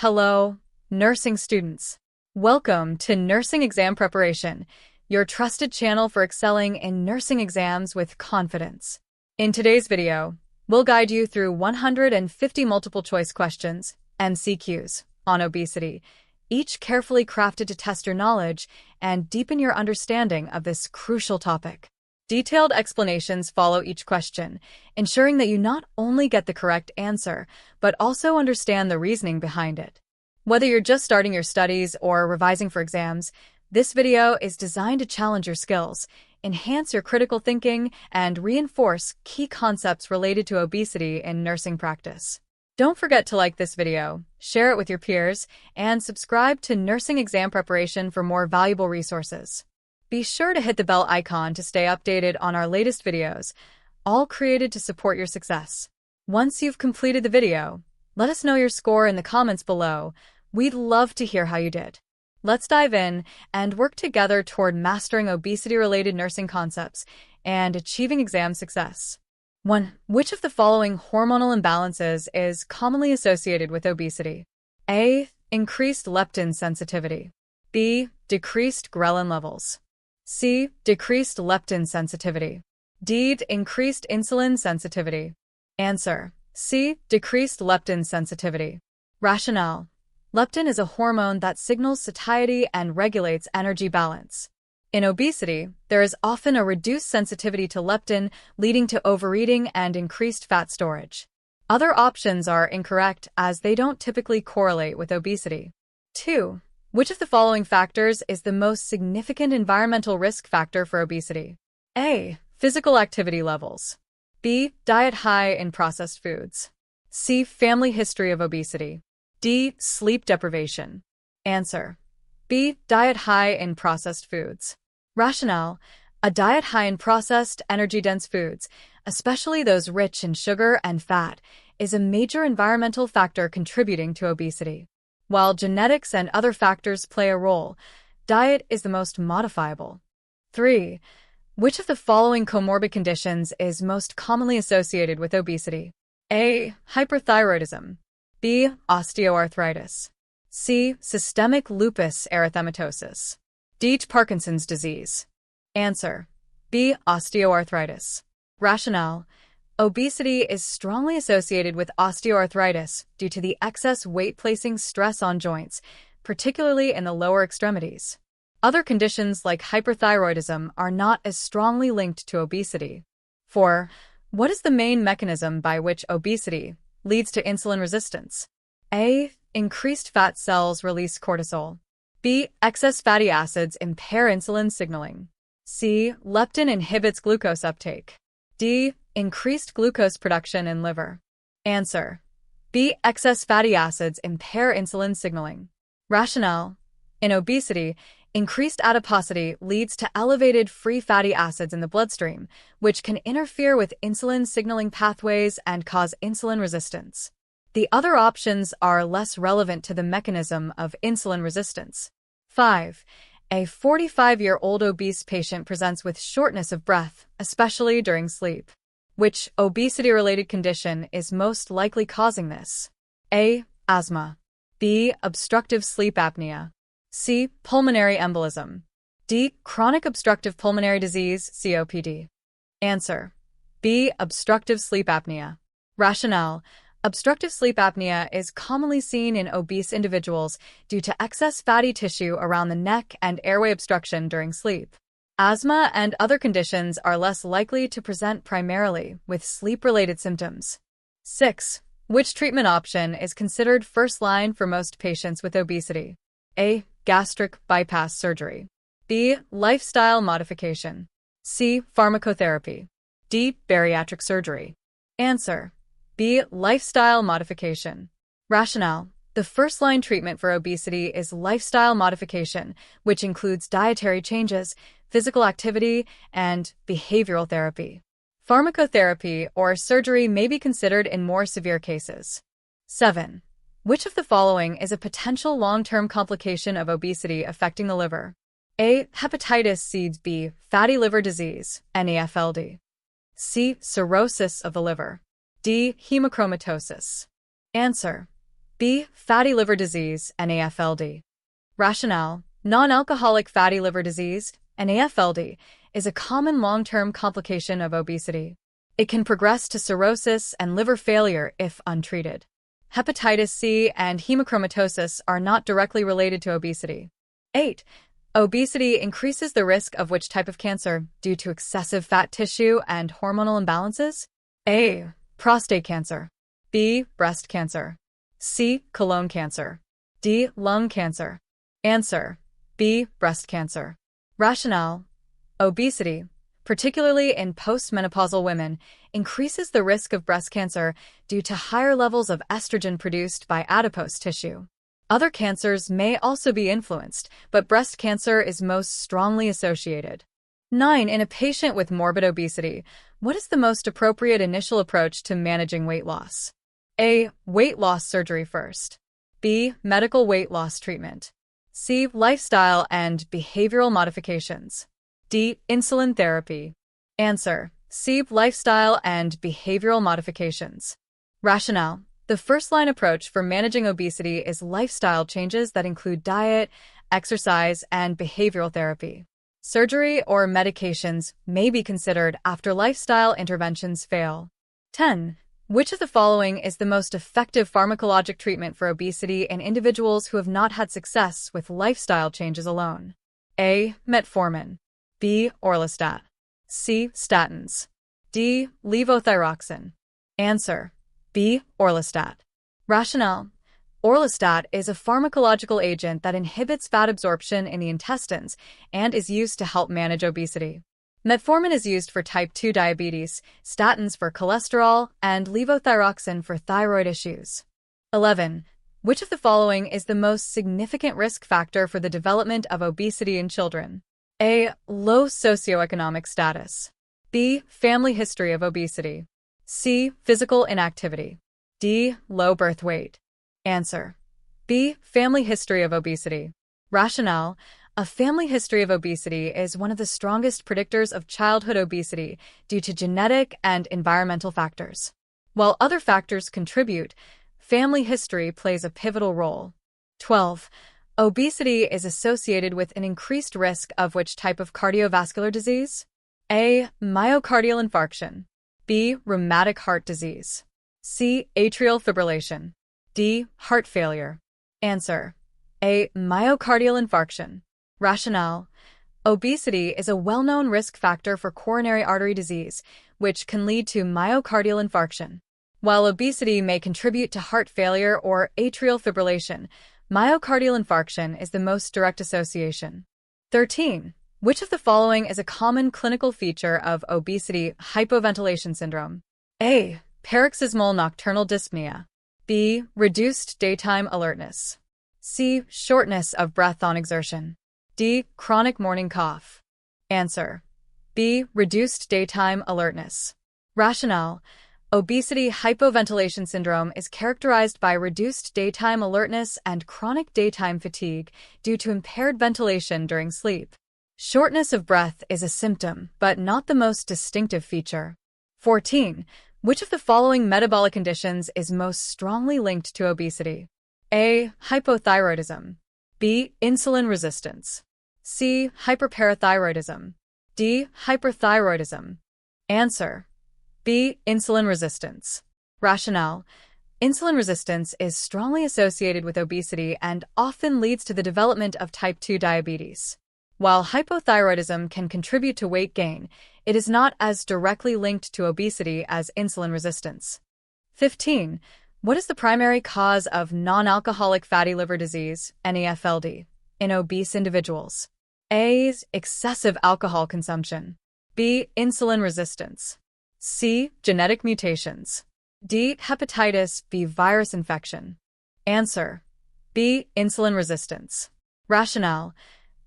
Hello, nursing students. Welcome to Nursing Exam Preparation, your trusted channel for excelling in nursing exams with confidence. In today's video, we'll guide you through 150 multiple-choice questions, MCQs, on obesity, each carefully crafted to test your knowledge and deepen your understanding of this crucial topic. Detailed explanations follow each question, ensuring that you not only get the correct answer, but also understand the reasoning behind it. Whether you're just starting your studies or revising for exams, this video is designed to challenge your skills, enhance your critical thinking, and reinforce key concepts related to obesity in nursing practice. Don't forget to like this video, share it with your peers, and subscribe to Nursing Exam Preparation for more valuable resources. Be sure to hit the bell icon to stay updated on our latest videos, all created to support your success. Once you've completed the video, let us know your score in the comments below. We'd love to hear how you did. Let's dive in and work together toward mastering obesity-related nursing concepts and achieving exam success. 1. Which of the following hormonal imbalances is commonly associated with obesity? A. Increased leptin sensitivity. B. Decreased ghrelin levels. C. Decreased leptin sensitivity. D. Increased insulin sensitivity. Answer: C. Decreased leptin sensitivity. Rationale: leptin is a hormone that signals satiety and regulates energy balance. In obesity, there is often a reduced sensitivity to leptin, leading to overeating and increased fat storage. Other options are incorrect as they don't typically correlate with obesity. 2. Which of the following factors is the most significant environmental risk factor for obesity? A. Physical activity levels. B. Diet high in processed foods. C. Family history of obesity. D. Sleep deprivation. Answer: B. Diet high in processed foods. Rationale: a diet high in processed, energy-dense foods, especially those rich in sugar and fat, is a major environmental factor contributing to obesity. While genetics and other factors play a role, diet is the most modifiable. 3. Which of the following comorbid conditions is most commonly associated with obesity? A. Hyperthyroidism. B. Osteoarthritis. C. Systemic lupus erythematosus. D. Parkinson's disease. Answer: B. Osteoarthritis. Rationale: obesity is strongly associated with osteoarthritis due to the excess weight placing stress on joints, particularly in the lower extremities. Other conditions like hyperthyroidism are not as strongly linked to obesity. 4. What is the main mechanism by which obesity leads to insulin resistance? A. Increased fat cells release cortisol. B. Excess fatty acids impair insulin signaling. C. Leptin inhibits glucose uptake. D. Increased glucose production in liver. Answer: B. Excess fatty acids impair insulin signaling. Rationale: in obesity, increased adiposity leads to elevated free fatty acids in the bloodstream, which can interfere with insulin signaling pathways and cause insulin resistance. The other options are less relevant to the mechanism of insulin resistance. 5. A 45-year-old obese patient presents with shortness of breath, especially during sleep. Which obesity-related condition is most likely causing this? A. Asthma. B. Obstructive sleep apnea. C. Pulmonary embolism. D. Chronic obstructive pulmonary disease, COPD. Answer: B. Obstructive sleep apnea. Rationale: obstructive sleep apnea is commonly seen in obese individuals due to excess fatty tissue around the neck and airway obstruction during sleep. Asthma and other conditions are less likely to present primarily with sleep-related symptoms. 6. Which treatment option is considered first-line for most patients with obesity? A. Gastric bypass surgery. B. Lifestyle modification. C. Pharmacotherapy. D. Bariatric surgery. Answer: B. Lifestyle modification. Rationale: the first-line treatment for obesity is lifestyle modification, which includes dietary changes, physical activity, and behavioral therapy. Pharmacotherapy or surgery may be considered in more severe cases. 7. Which of the following is a potential long-term complication of obesity affecting the liver? A. Hepatitis C. B. Fatty liver disease, NAFLD. C. Cirrhosis of the liver. D. Hemochromatosis. Answer: B. Fatty liver disease, NAFLD. Rationale: non-alcoholic fatty liver disease, NAFLD, is a common long-term complication of obesity. It can progress to cirrhosis and liver failure if untreated. Hepatitis C and hemochromatosis are not directly related to obesity. 8. Obesity increases the risk of which type of cancer due to excessive fat tissue and hormonal imbalances? A. Prostate cancer. B. Breast cancer. C. Colon cancer. D. Lung cancer. Answer: B. Breast cancer. Rationale: obesity, particularly in postmenopausal women, increases the risk of breast cancer due to higher levels of estrogen produced by adipose tissue. Other cancers may also be influenced, but breast cancer is most strongly associated. 9. In a patient with morbid obesity, what is the most appropriate initial approach to managing weight loss? A. Weight loss surgery first. B. Medical weight loss treatment. C. Lifestyle and behavioral modifications. D. Insulin therapy. Answer: C. Lifestyle and behavioral modifications. Rationale: the first-line approach for managing obesity is lifestyle changes that include diet, exercise, and behavioral therapy. Surgery or medications may be considered after lifestyle interventions fail. 10. Which of the following is the most effective pharmacologic treatment for obesity in individuals who have not had success with lifestyle changes alone? A. Metformin. B. Orlistat. C. Statins. D. Levothyroxine. Answer: B. Orlistat. Rationale: Orlistat is a pharmacological agent that inhibits fat absorption in the intestines and is used to help manage obesity. Metformin is used for type 2 diabetes, statins for cholesterol, and levothyroxine for thyroid issues. 11. Which of the following is the most significant risk factor for the development of obesity in children? A. Low socioeconomic status. B. Family history of obesity. C. Physical inactivity. D. Low birth weight. Answer: B. Family history of obesity. Rationale: a family history of obesity is one of the strongest predictors of childhood obesity due to genetic and environmental factors. While other factors contribute, family history plays a pivotal role. 12. Obesity is associated with an increased risk of which type of cardiovascular disease? A. Myocardial infarction. B. Rheumatic heart disease. C. Atrial fibrillation. D. Heart failure. Answer: A. Myocardial infarction. Rationale: obesity is a well-known risk factor for coronary artery disease, which can lead to myocardial infarction. While obesity may contribute to heart failure or atrial fibrillation, myocardial infarction is the most direct association. 13. Which of the following is a common clinical feature of obesity hypoventilation syndrome? A. Paroxysmal nocturnal dyspnea. B. Reduced daytime alertness. C. Shortness of breath on exertion. D. Chronic morning cough. Answer: B. Reduced daytime alertness. Rationale: obesity hypoventilation syndrome is characterized by reduced daytime alertness and chronic daytime fatigue due to impaired ventilation during sleep. Shortness of breath is a symptom, but not the most distinctive feature. 14. Which of the following metabolic conditions is most strongly linked to obesity? A. Hypothyroidism. B. Insulin resistance. C. Hyperparathyroidism. D. Hyperthyroidism. Answer: B. Insulin resistance. Rationale: insulin resistance is strongly associated with obesity and often leads to the development of type 2 diabetes. While hypothyroidism can contribute to weight gain, it is not as directly linked to obesity as insulin resistance. 15. What is the primary cause of non-alcoholic fatty liver disease, NAFLD, in obese individuals? A. Excessive alcohol consumption. B. Insulin resistance. C. Genetic mutations. D. Hepatitis B virus infection. Answer: B. Insulin resistance. Rationale: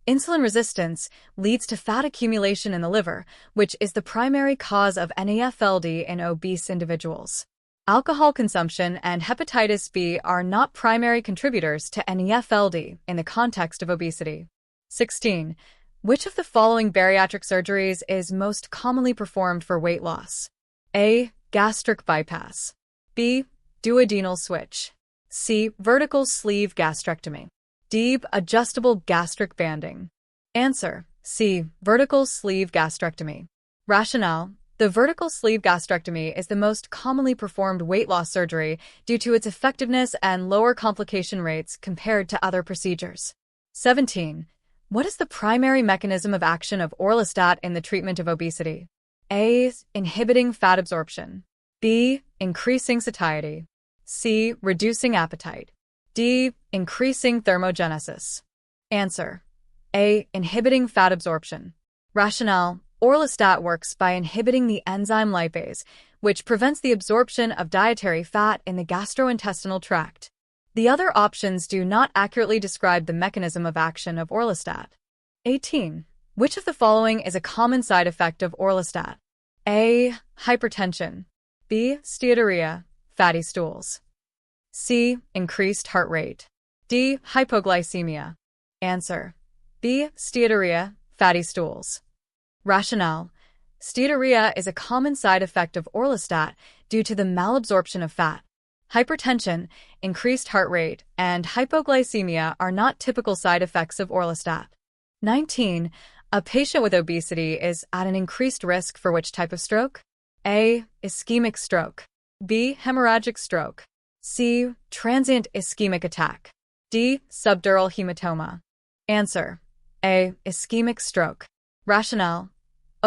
insulin resistance leads to fat accumulation in the liver, which is the primary cause of NAFLD in obese individuals. Alcohol consumption and hepatitis B are not primary contributors to NAFLD in the context of obesity. 16. Which of the following bariatric surgeries is most commonly performed for weight loss? A. Gastric bypass. B. Duodenal switch. C. Vertical sleeve gastrectomy. D. Adjustable gastric banding. Answer: C. Vertical sleeve gastrectomy. Rationale: the vertical sleeve gastrectomy is the most commonly performed weight loss surgery due to its effectiveness and lower complication rates compared to other procedures. 17. What is the primary mechanism of action of orlistat in the treatment of obesity? A. Inhibiting fat absorption. B. Increasing satiety. C. Reducing appetite. D. Increasing thermogenesis. Answer: A. Inhibiting fat absorption. Rationale: orlistat works by inhibiting the enzyme lipase, which prevents the absorption of dietary fat in the gastrointestinal tract. The other options do not accurately describe the mechanism of action of orlistat. 18. Which of the following is a common side effect of orlistat? A. Hypertension. B. Steatorrhea, fatty stools. C. Increased heart rate. D. Hypoglycemia. Answer: B. Steatorrhea, fatty stools. Rationale: steatorrhea is a common side effect of orlistat due to the malabsorption of fat. Hypertension, increased heart rate, and hypoglycemia are not typical side effects of orlistat. 19. A patient with obesity is at an increased risk for which type of stroke? A. Ischemic stroke. B. Hemorrhagic stroke. C. Transient ischemic attack. D. Subdural hematoma. Answer: A. Ischemic stroke. Rationale: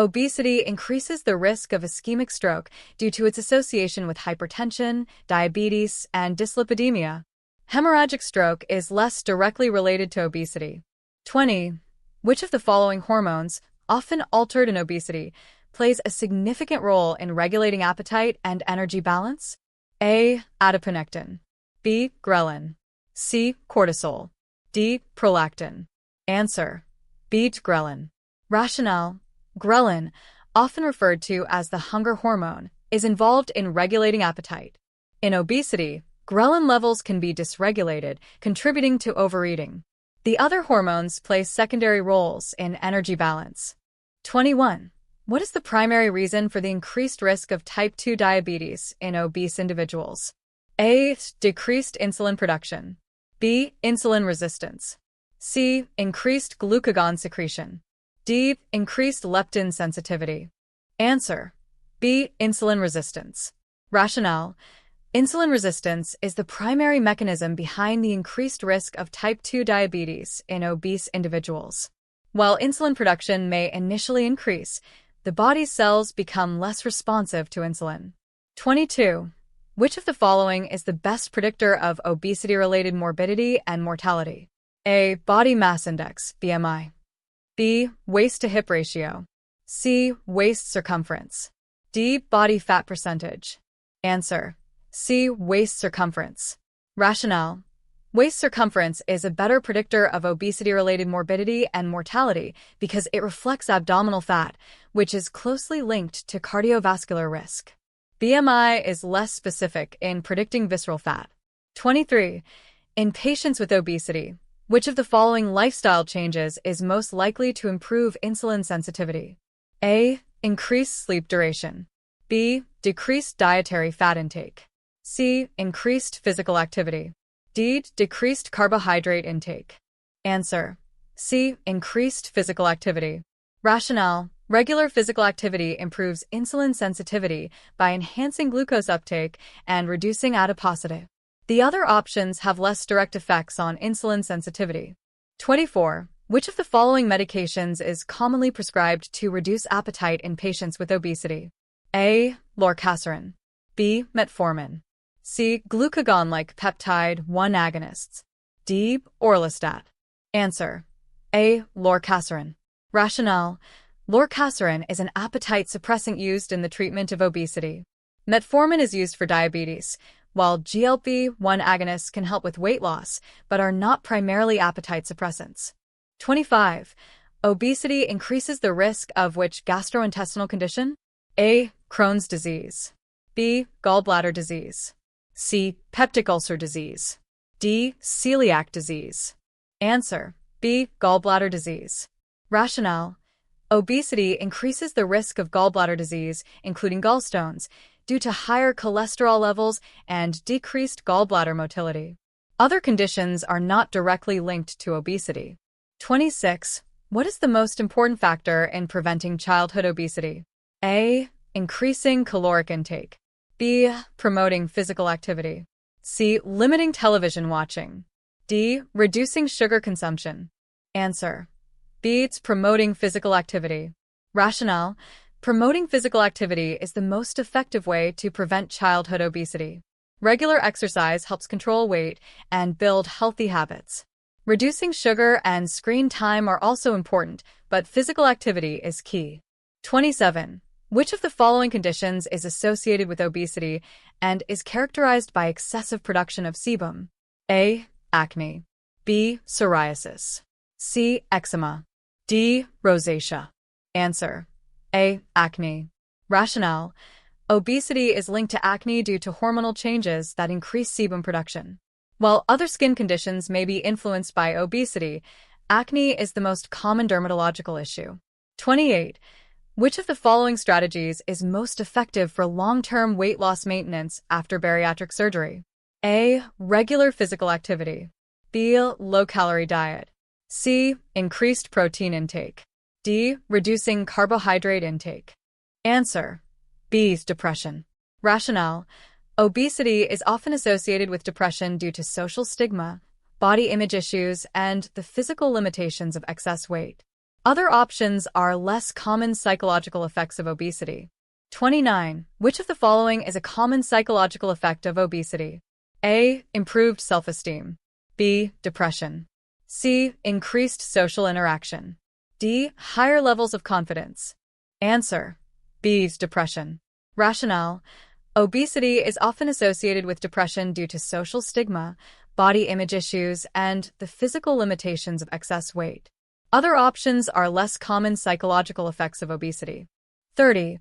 obesity increases the risk of ischemic stroke due to its association with hypertension, diabetes, and dyslipidemia. Hemorrhagic stroke is less directly related to obesity. 20. Which of the following hormones, often altered in obesity, plays a significant role in regulating appetite and energy balance? A. Adiponectin. B. Ghrelin. C. Cortisol. D. Prolactin. Answer: B. Ghrelin. Rationale: ghrelin, often referred to as the hunger hormone, is involved in regulating appetite. In obesity, ghrelin levels can be dysregulated, contributing to overeating. The other hormones play secondary roles in energy balance. 21. What is the primary reason for the increased risk of type 2 diabetes in obese individuals? A. Decreased insulin production. B. Insulin resistance. C. Increased glucagon secretion. D. Increased leptin sensitivity. Answer: B. Insulin resistance. Rationale: insulin resistance is the primary mechanism behind the increased risk of type 2 diabetes in obese individuals. While insulin production may initially increase, the body's cells become less responsive to insulin. 22. Which of the following is the best predictor of obesity-related morbidity and mortality? A. Body mass index, BMI. B. Waist-to-hip ratio. C. Waist circumference. D. Body fat percentage. Answer: C. Waist circumference. Rationale: waist circumference is a better predictor of obesity-related morbidity and mortality because it reflects abdominal fat, which is closely linked to cardiovascular risk. BMI is less specific in predicting visceral fat. 23. In patients with obesity, which of the following lifestyle changes is most likely to improve insulin sensitivity? A. Increased sleep duration. B. Decreased dietary fat intake. C. Increased physical activity. D. Decreased carbohydrate intake. Answer: C. Increased physical activity. Rationale: regular physical activity improves insulin sensitivity by enhancing glucose uptake and reducing adiposity. The other options have less direct effects on insulin sensitivity. 24. Which of the following medications is commonly prescribed to reduce appetite in patients with obesity? A. Lorcaserin. B. Metformin. C. Glucagon-like peptide 1 agonists. D. Orlistat. Answer: A. Lorcaserin. Rationale: lorcaserin is an appetite suppressant used in the treatment of obesity. Metformin is used for diabetes, while GLP-1 agonists can help with weight loss, but are not primarily appetite suppressants. 25. Obesity increases the risk of which gastrointestinal condition? A. Crohn's disease. B. Gallbladder disease. C. Peptic ulcer disease. D. Celiac disease. Answer: B. Gallbladder disease. Rationale: obesity increases the risk of gallbladder disease, including gallstones, due to higher cholesterol levels and decreased gallbladder motility. Other conditions are not directly linked to obesity. 26. What is the most important factor in preventing childhood obesity? A. Increasing caloric intake. B. Promoting physical activity. C. Limiting television watching. D. Reducing sugar consumption. Answer: B. It's promoting physical activity. Rationale: promoting physical activity is the most effective way to prevent childhood obesity. Regular exercise helps control weight and build healthy habits. Reducing sugar and screen time are also important, but physical activity is key. 27. Which of the following conditions is associated with obesity and is characterized by excessive production of sebum? A. Acne. B. Psoriasis. C. Eczema. D. Rosacea. Answer: A. Acne. Rationale: obesity is linked to acne due to hormonal changes that increase sebum production. While other skin conditions may be influenced by obesity, acne is the most common dermatological issue. 28. Which of the following strategies is most effective for long-term weight loss maintenance after bariatric surgery? A. Regular physical activity. B. Low-calorie diet. C. Increased protein intake. D. Reducing carbohydrate intake. Answer: B. Depression. Rationale: obesity is often associated with depression due to social stigma, body image issues, and the physical limitations of excess weight. Other options are less common psychological effects of obesity. 29. Which of the following is a common psychological effect of obesity? A. Improved self-esteem. B. Depression. C. Increased social interaction. D. Higher levels of confidence. Answer: B. Depression. Rationale: obesity is often associated with depression due to social stigma, body image issues, and the physical limitations of excess weight. Other options are less common psychological effects of obesity. 30.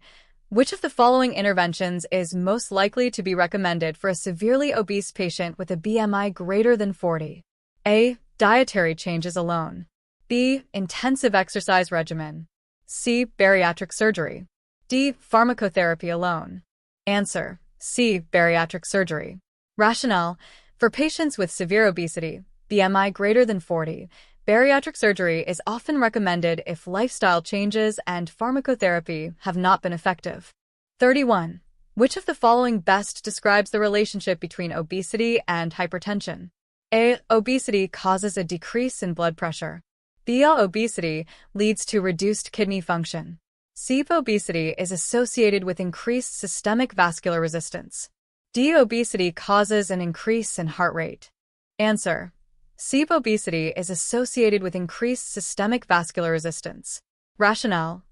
Which of the following interventions is most likely to be recommended for a severely obese patient with a BMI greater than 40? A. Dietary changes alone. B. Intensive exercise regimen. C. Bariatric surgery. D. Pharmacotherapy alone. Answer: C. Bariatric surgery. Rationale: for patients with severe obesity, BMI greater than 40, bariatric surgery is often recommended if lifestyle changes and pharmacotherapy have not been effective. 31. Which of the following best describes the relationship between obesity and hypertension? A. Obesity causes a decrease in blood pressure. B. Obesity leads to reduced kidney function. C. Obesity is associated with increased systemic vascular resistance. D. Obesity causes an increase in heart rate. Answer: C. Obesity is associated with increased systemic vascular resistance. Rationale: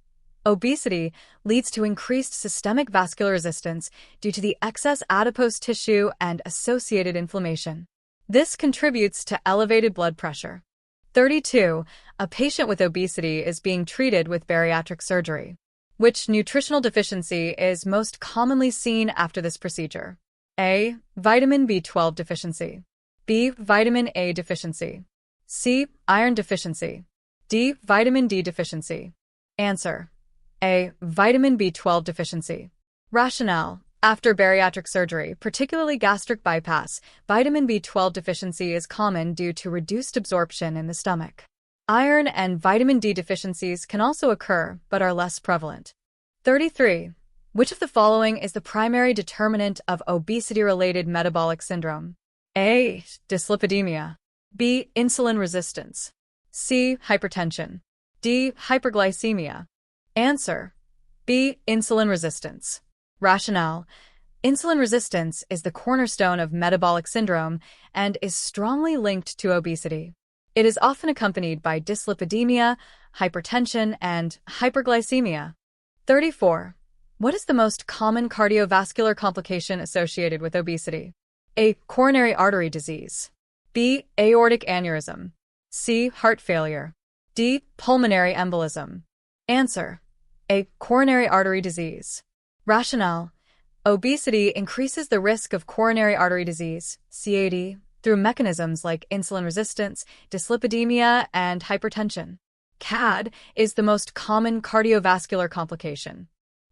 obesity leads to increased systemic vascular resistance due to the excess adipose tissue and associated inflammation. This contributes to elevated blood pressure. 32. A patient with obesity is being treated with bariatric surgery. Which nutritional deficiency is most commonly seen after this procedure? A. Vitamin B12 deficiency. B. Vitamin A deficiency. C. Iron deficiency. D. Vitamin D deficiency. Answer: A. Vitamin B12 deficiency. Rationale: after bariatric surgery, particularly gastric bypass, vitamin B12 deficiency is common due to reduced absorption in the stomach. Iron and vitamin D deficiencies can also occur, but are less prevalent. 33. Which of the following is the primary determinant of obesity-related metabolic syndrome? A. Dyslipidemia. B. Insulin resistance. C. Hypertension. D. Hyperglycemia. Answer: B. Insulin resistance. Rationale: insulin resistance is the cornerstone of metabolic syndrome and is strongly linked to obesity. It is often accompanied by dyslipidemia, hypertension, and hyperglycemia. 34. What is the most common cardiovascular complication associated with obesity? A. Coronary artery disease. B. Aortic aneurysm. C. Heart failure. D. Pulmonary embolism. Answer: A. Coronary artery disease. Rationale: obesity increases the risk of coronary artery disease, CAD, through mechanisms like insulin resistance, dyslipidemia, and hypertension. CAD is the most common cardiovascular complication.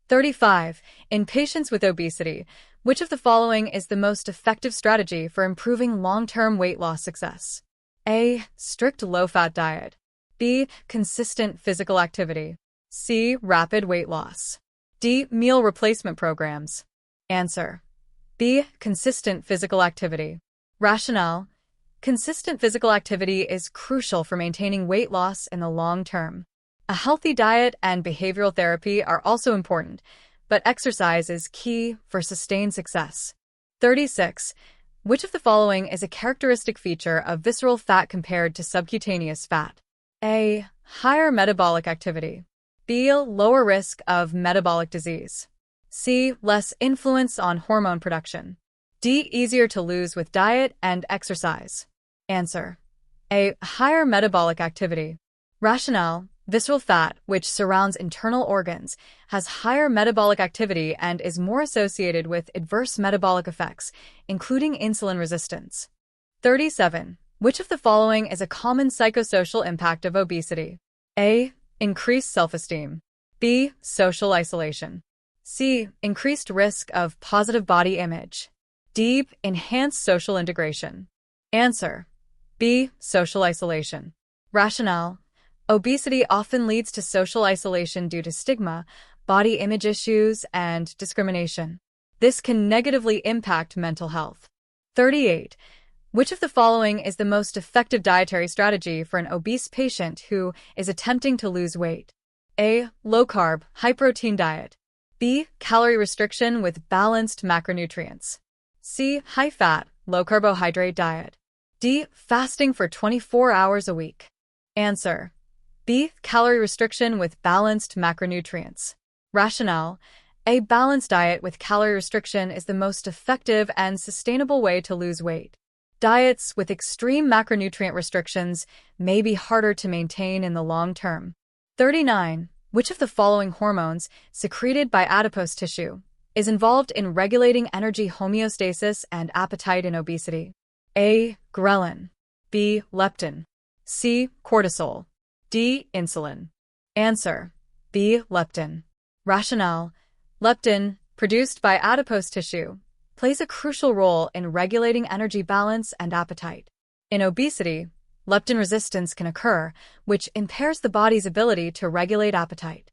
35. In patients with obesity, which of the following is the most effective strategy for improving long-term weight loss success? A. Strict low-fat diet. B. Consistent physical activity. C. Rapid weight loss. D. Meal replacement programs. Answer: B. Consistent physical activity. Rationale: consistent physical activity is crucial for maintaining weight loss in the long term. A healthy diet and behavioral therapy are also important, but exercise is key for sustained success. 36. Which of the following is a characteristic feature of visceral fat compared to subcutaneous fat? A. Higher metabolic activity. B. Lower risk of metabolic disease. C. Less influence on hormone production. D. Easier to lose with diet and exercise. Answer: A. Higher metabolic activity. Rationale: visceral fat, which surrounds internal organs, has higher metabolic activity and is more associated with adverse metabolic effects, including insulin resistance. 37. Which of the following is a common psychosocial impact of obesity? A. Increased self-esteem. B. Social isolation. C. Increased risk of positive body image. D. Enhanced social integration. Answer: B. Social isolation. Rationale: obesity often leads to social isolation due to stigma, body image issues, and discrimination. This can negatively impact mental health. 38. Which of the following is the most effective dietary strategy for an obese patient who is attempting to lose weight? A. Low-carb, high-protein diet. B. Calorie restriction with balanced macronutrients. C. High-fat, low-carbohydrate diet. D. Fasting for 24 hours a week. Answer: B. Calorie restriction with balanced macronutrients. Rationale: a balanced diet with calorie restriction is the most effective and sustainable way to lose weight. Diets with extreme macronutrient restrictions may be harder to maintain in the long term. 39. Which of the following hormones, secreted by adipose tissue, is involved in regulating energy homeostasis and appetite in obesity? A. Ghrelin. B. Leptin. C. Cortisol. D. Insulin. Answer: B. Leptin. Rationale: leptin, produced by adipose tissue, plays a crucial role in regulating energy balance and appetite. In obesity, leptin resistance can occur, which impairs the body's ability to regulate appetite.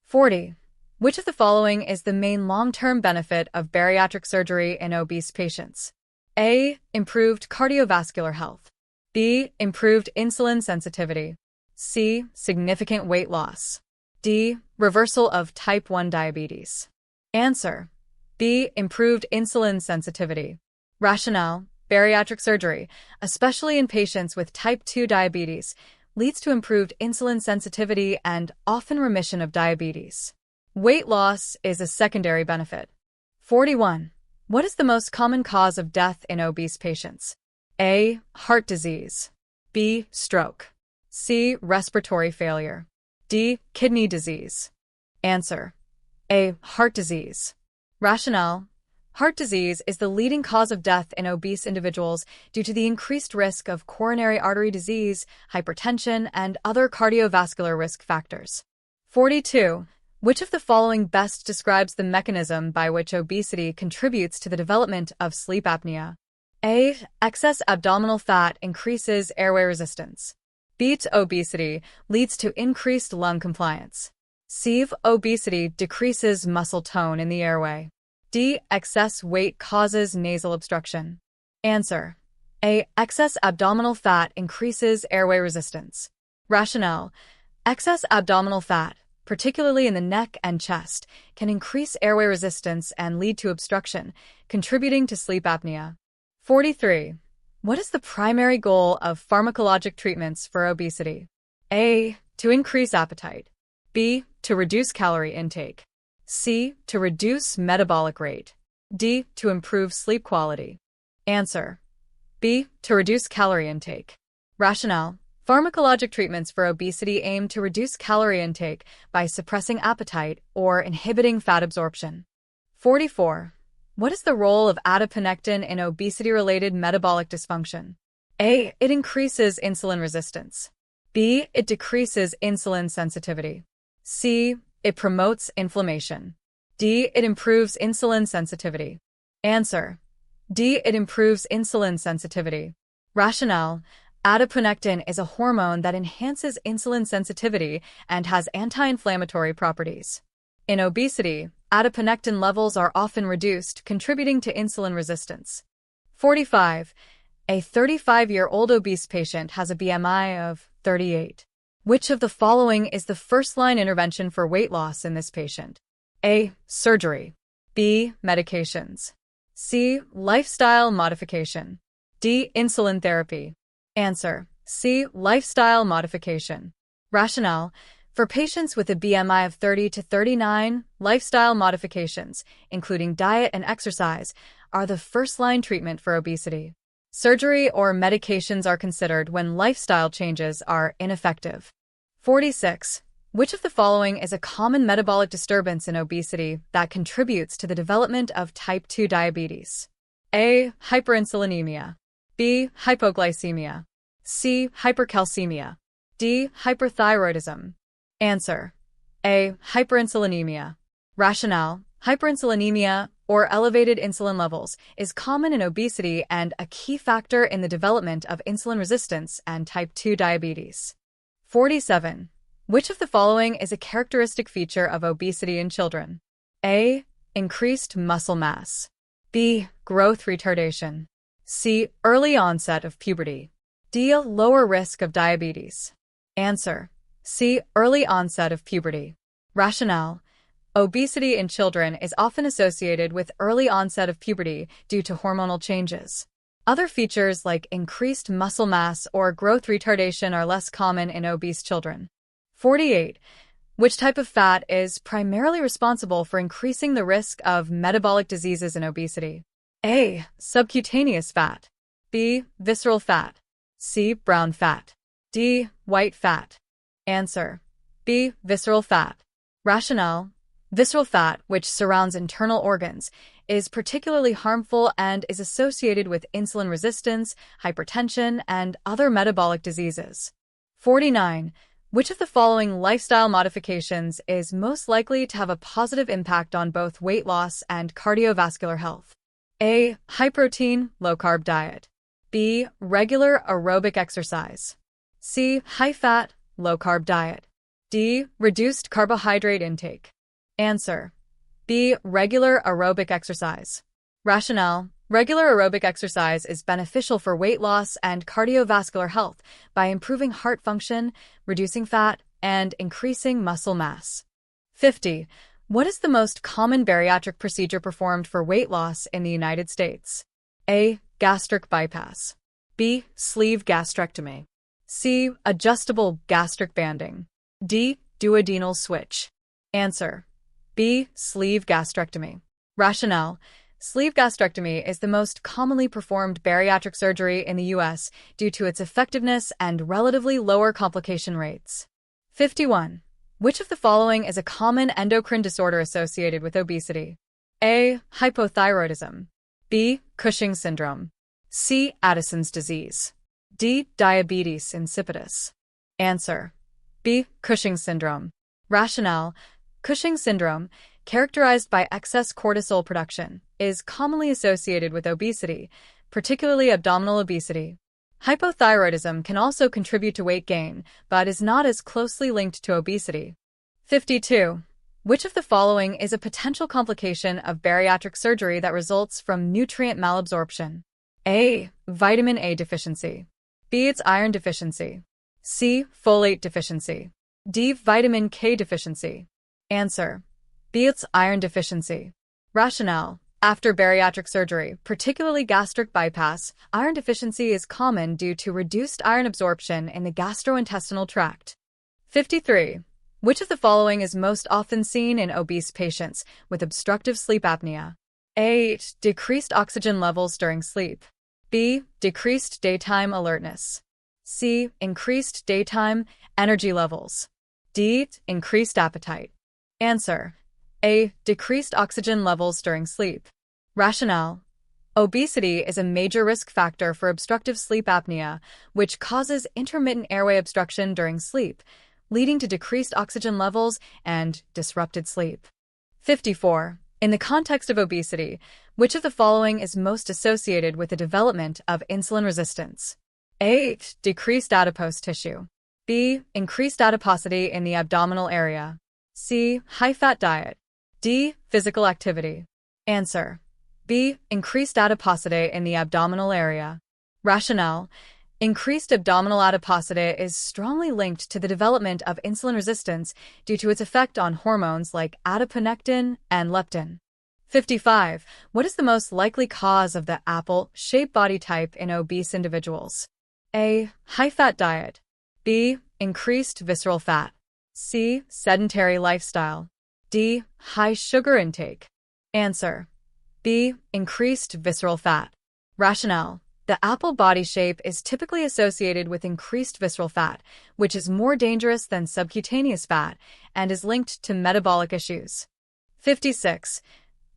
40. Which of the following is the main long-term benefit of bariatric surgery in obese patients? A. Improved cardiovascular health. B. Improved insulin sensitivity. C. Significant weight loss. D. Reversal of type 1 diabetes. Answer: B. Improved insulin sensitivity. Rationale: bariatric surgery, especially in patients with type 2 diabetes, leads to improved insulin sensitivity and often remission of diabetes. Weight loss is a secondary benefit. 41. What is the most common cause of death in obese patients? A. Heart disease. B. Stroke. C. Respiratory failure. D. Kidney disease. Answer: A. Heart disease. Rationale: heart disease is the leading cause of death in obese individuals due to the increased risk of coronary artery disease, hypertension, and other cardiovascular risk factors. 42. Which of the following best describes the mechanism by which obesity contributes to the development of sleep apnea? A. Excess abdominal fat increases airway resistance. B. Obesity leads to increased lung compliance. C. Obesity decreases muscle tone in the airway. D. Excess weight causes nasal obstruction. Answer: A. Excess abdominal fat increases airway resistance. Rationale: excess abdominal fat, particularly in the neck and chest, can increase airway resistance and lead to obstruction, contributing to sleep apnea. 43. What is the primary goal of pharmacologic treatments for obesity? A. To increase appetite. B. To reduce calorie intake. C. To reduce metabolic rate. D. To improve sleep quality. Answer: B. To reduce calorie intake. Rationale: pharmacologic treatments for obesity aim to reduce calorie intake by suppressing appetite or inhibiting fat absorption. 44. What is the role of adiponectin in obesity-related metabolic dysfunction? A. It increases insulin resistance. B. It decreases insulin sensitivity. C. It promotes inflammation. D. It improves insulin sensitivity. Answer: D. It improves insulin sensitivity. Rationale: adiponectin is a hormone that enhances insulin sensitivity and has anti-inflammatory properties. In obesity, adiponectin levels are often reduced, contributing to insulin resistance. 45. A 35-year-old obese patient has a BMI of 38. Which of the following is the first-line intervention for weight loss in this patient? A. Surgery. B. Medications. C. Lifestyle modification. D. Insulin therapy. Answer: C. Lifestyle modification. Rationale: for patients with a BMI of 30 to 39, lifestyle modifications, including diet and exercise, are the first-line treatment for obesity. Surgery or medications are considered when lifestyle changes are ineffective. 46. Which of the following is a common metabolic disturbance in obesity that contributes to the development of type 2 diabetes? A. Hyperinsulinemia. B. Hypoglycemia. C. Hypercalcemia. D. Hyperthyroidism. Answer: A. Hyperinsulinemia. Rationale: hyperinsulinemia, or elevated insulin levels, is common in obesity and a key factor in the development of insulin resistance and type 2 diabetes. 47. Which of the following is a characteristic feature of obesity in children? A. Increased muscle mass. B. Growth retardation. C. Early onset of puberty. D. Lower risk of diabetes. Answer: C. Early onset of puberty. Rationale: obesity in children is often associated with early onset of puberty due to hormonal changes. Other features like increased muscle mass or growth retardation are less common in obese children. 48. Which type of fat is primarily responsible for increasing the risk of metabolic diseases in obesity? A. Subcutaneous fat. B. Visceral fat. C. Brown fat. D. White fat. Answer: B. Visceral fat. Rationale: visceral fat, which surrounds internal organs, is particularly harmful and is associated with insulin resistance, hypertension, and other metabolic diseases. 49. Which of the following lifestyle modifications is most likely to have a positive impact on both weight loss and cardiovascular health? A. High-protein, low-carb diet. B. Regular aerobic exercise. C. High-fat, low-carb diet. D. Reduced carbohydrate intake. Answer: B. Regular aerobic exercise. Rationale: regular aerobic exercise is beneficial for weight loss and cardiovascular health by improving heart function, reducing fat, and increasing muscle mass. 50. What is the most common bariatric procedure performed for weight loss in the United States? A. Gastric bypass. B. Sleeve gastrectomy. C. Adjustable gastric banding. D. Duodenal switch. Answer: B. Sleeve gastrectomy. Rationale: sleeve gastrectomy is the most commonly performed bariatric surgery in the U.S. due to its effectiveness and relatively lower complication rates. 51. Which of the following is a common endocrine disorder associated with obesity? A. Hypothyroidism. B. Cushing's syndrome. C. Addison's disease. D. Diabetes insipidus. Answer: B. Cushing's syndrome. Rationale: Cushing's syndrome, characterized by excess cortisol production, is commonly associated with obesity, particularly abdominal obesity. Hypothyroidism can also contribute to weight gain, but is not as closely linked to obesity. 52. Which of the following is a potential complication of bariatric surgery that results from nutrient malabsorption? A. Vitamin A deficiency. B. It's iron deficiency. C. Folate deficiency. D. Vitamin K deficiency. Answer: B. It's iron deficiency. Rationale: after bariatric surgery, particularly gastric bypass, iron deficiency is common due to reduced iron absorption in the gastrointestinal tract. 53. Which of the following is most often seen in obese patients with obstructive sleep apnea? A. Decreased oxygen levels during sleep. B. Decreased daytime alertness. C. Increased daytime energy levels. D. Increased appetite. Answer: A. Decreased oxygen levels during sleep. Rationale: obesity is a major risk factor for obstructive sleep apnea, which causes intermittent airway obstruction during sleep, leading to decreased oxygen levels and disrupted sleep. 54. In the context of obesity, which of the following is most associated with the development of insulin resistance? A. Decreased adipose tissue. B. Increased adiposity in the abdominal area. C. High-fat diet. D. Physical activity. Answer: B. Increased adiposity in the abdominal area. Rationale: increased abdominal adiposity is strongly linked to the development of insulin resistance due to its effect on hormones like adiponectin and leptin. 55. What is the most likely cause of the apple-shaped body type in obese individuals? A. High-fat diet. B. Increased visceral fat. C. Sedentary lifestyle. D. High sugar intake. Answer: B. Increased visceral fat. Rationale: the apple body shape is typically associated with increased visceral fat, which is more dangerous than subcutaneous fat and is linked to metabolic issues. 56.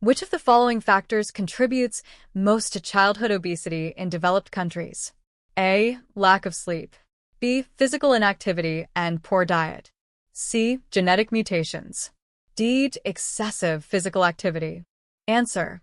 Which of the following factors contributes most to childhood obesity in developed countries? A. Lack of sleep. B. Physical inactivity and poor diet. C. Genetic mutations. D. Excessive physical activity. Answer: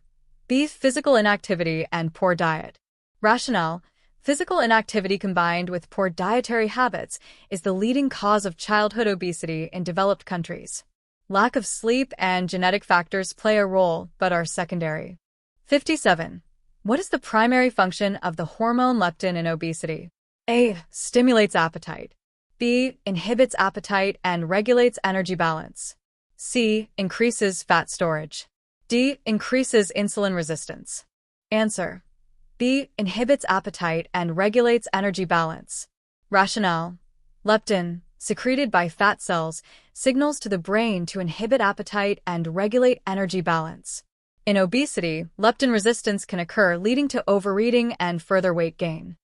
B. Physical inactivity and poor diet. Rationale: physical inactivity combined with poor dietary habits is the leading cause of childhood obesity in developed countries. Lack of sleep and genetic factors play a role but are secondary. 57. What is the primary function of the hormone leptin in obesity? A. Stimulates appetite. B. Inhibits appetite and regulates energy balance. C. Increases fat storage. D. Increases insulin resistance. Answer: B. Inhibits appetite and regulates energy balance. Rationale: leptin, secreted by fat cells, signals to the brain to inhibit appetite and regulate energy balance. In obesity, leptin resistance can occur, leading to overeating and further weight gain.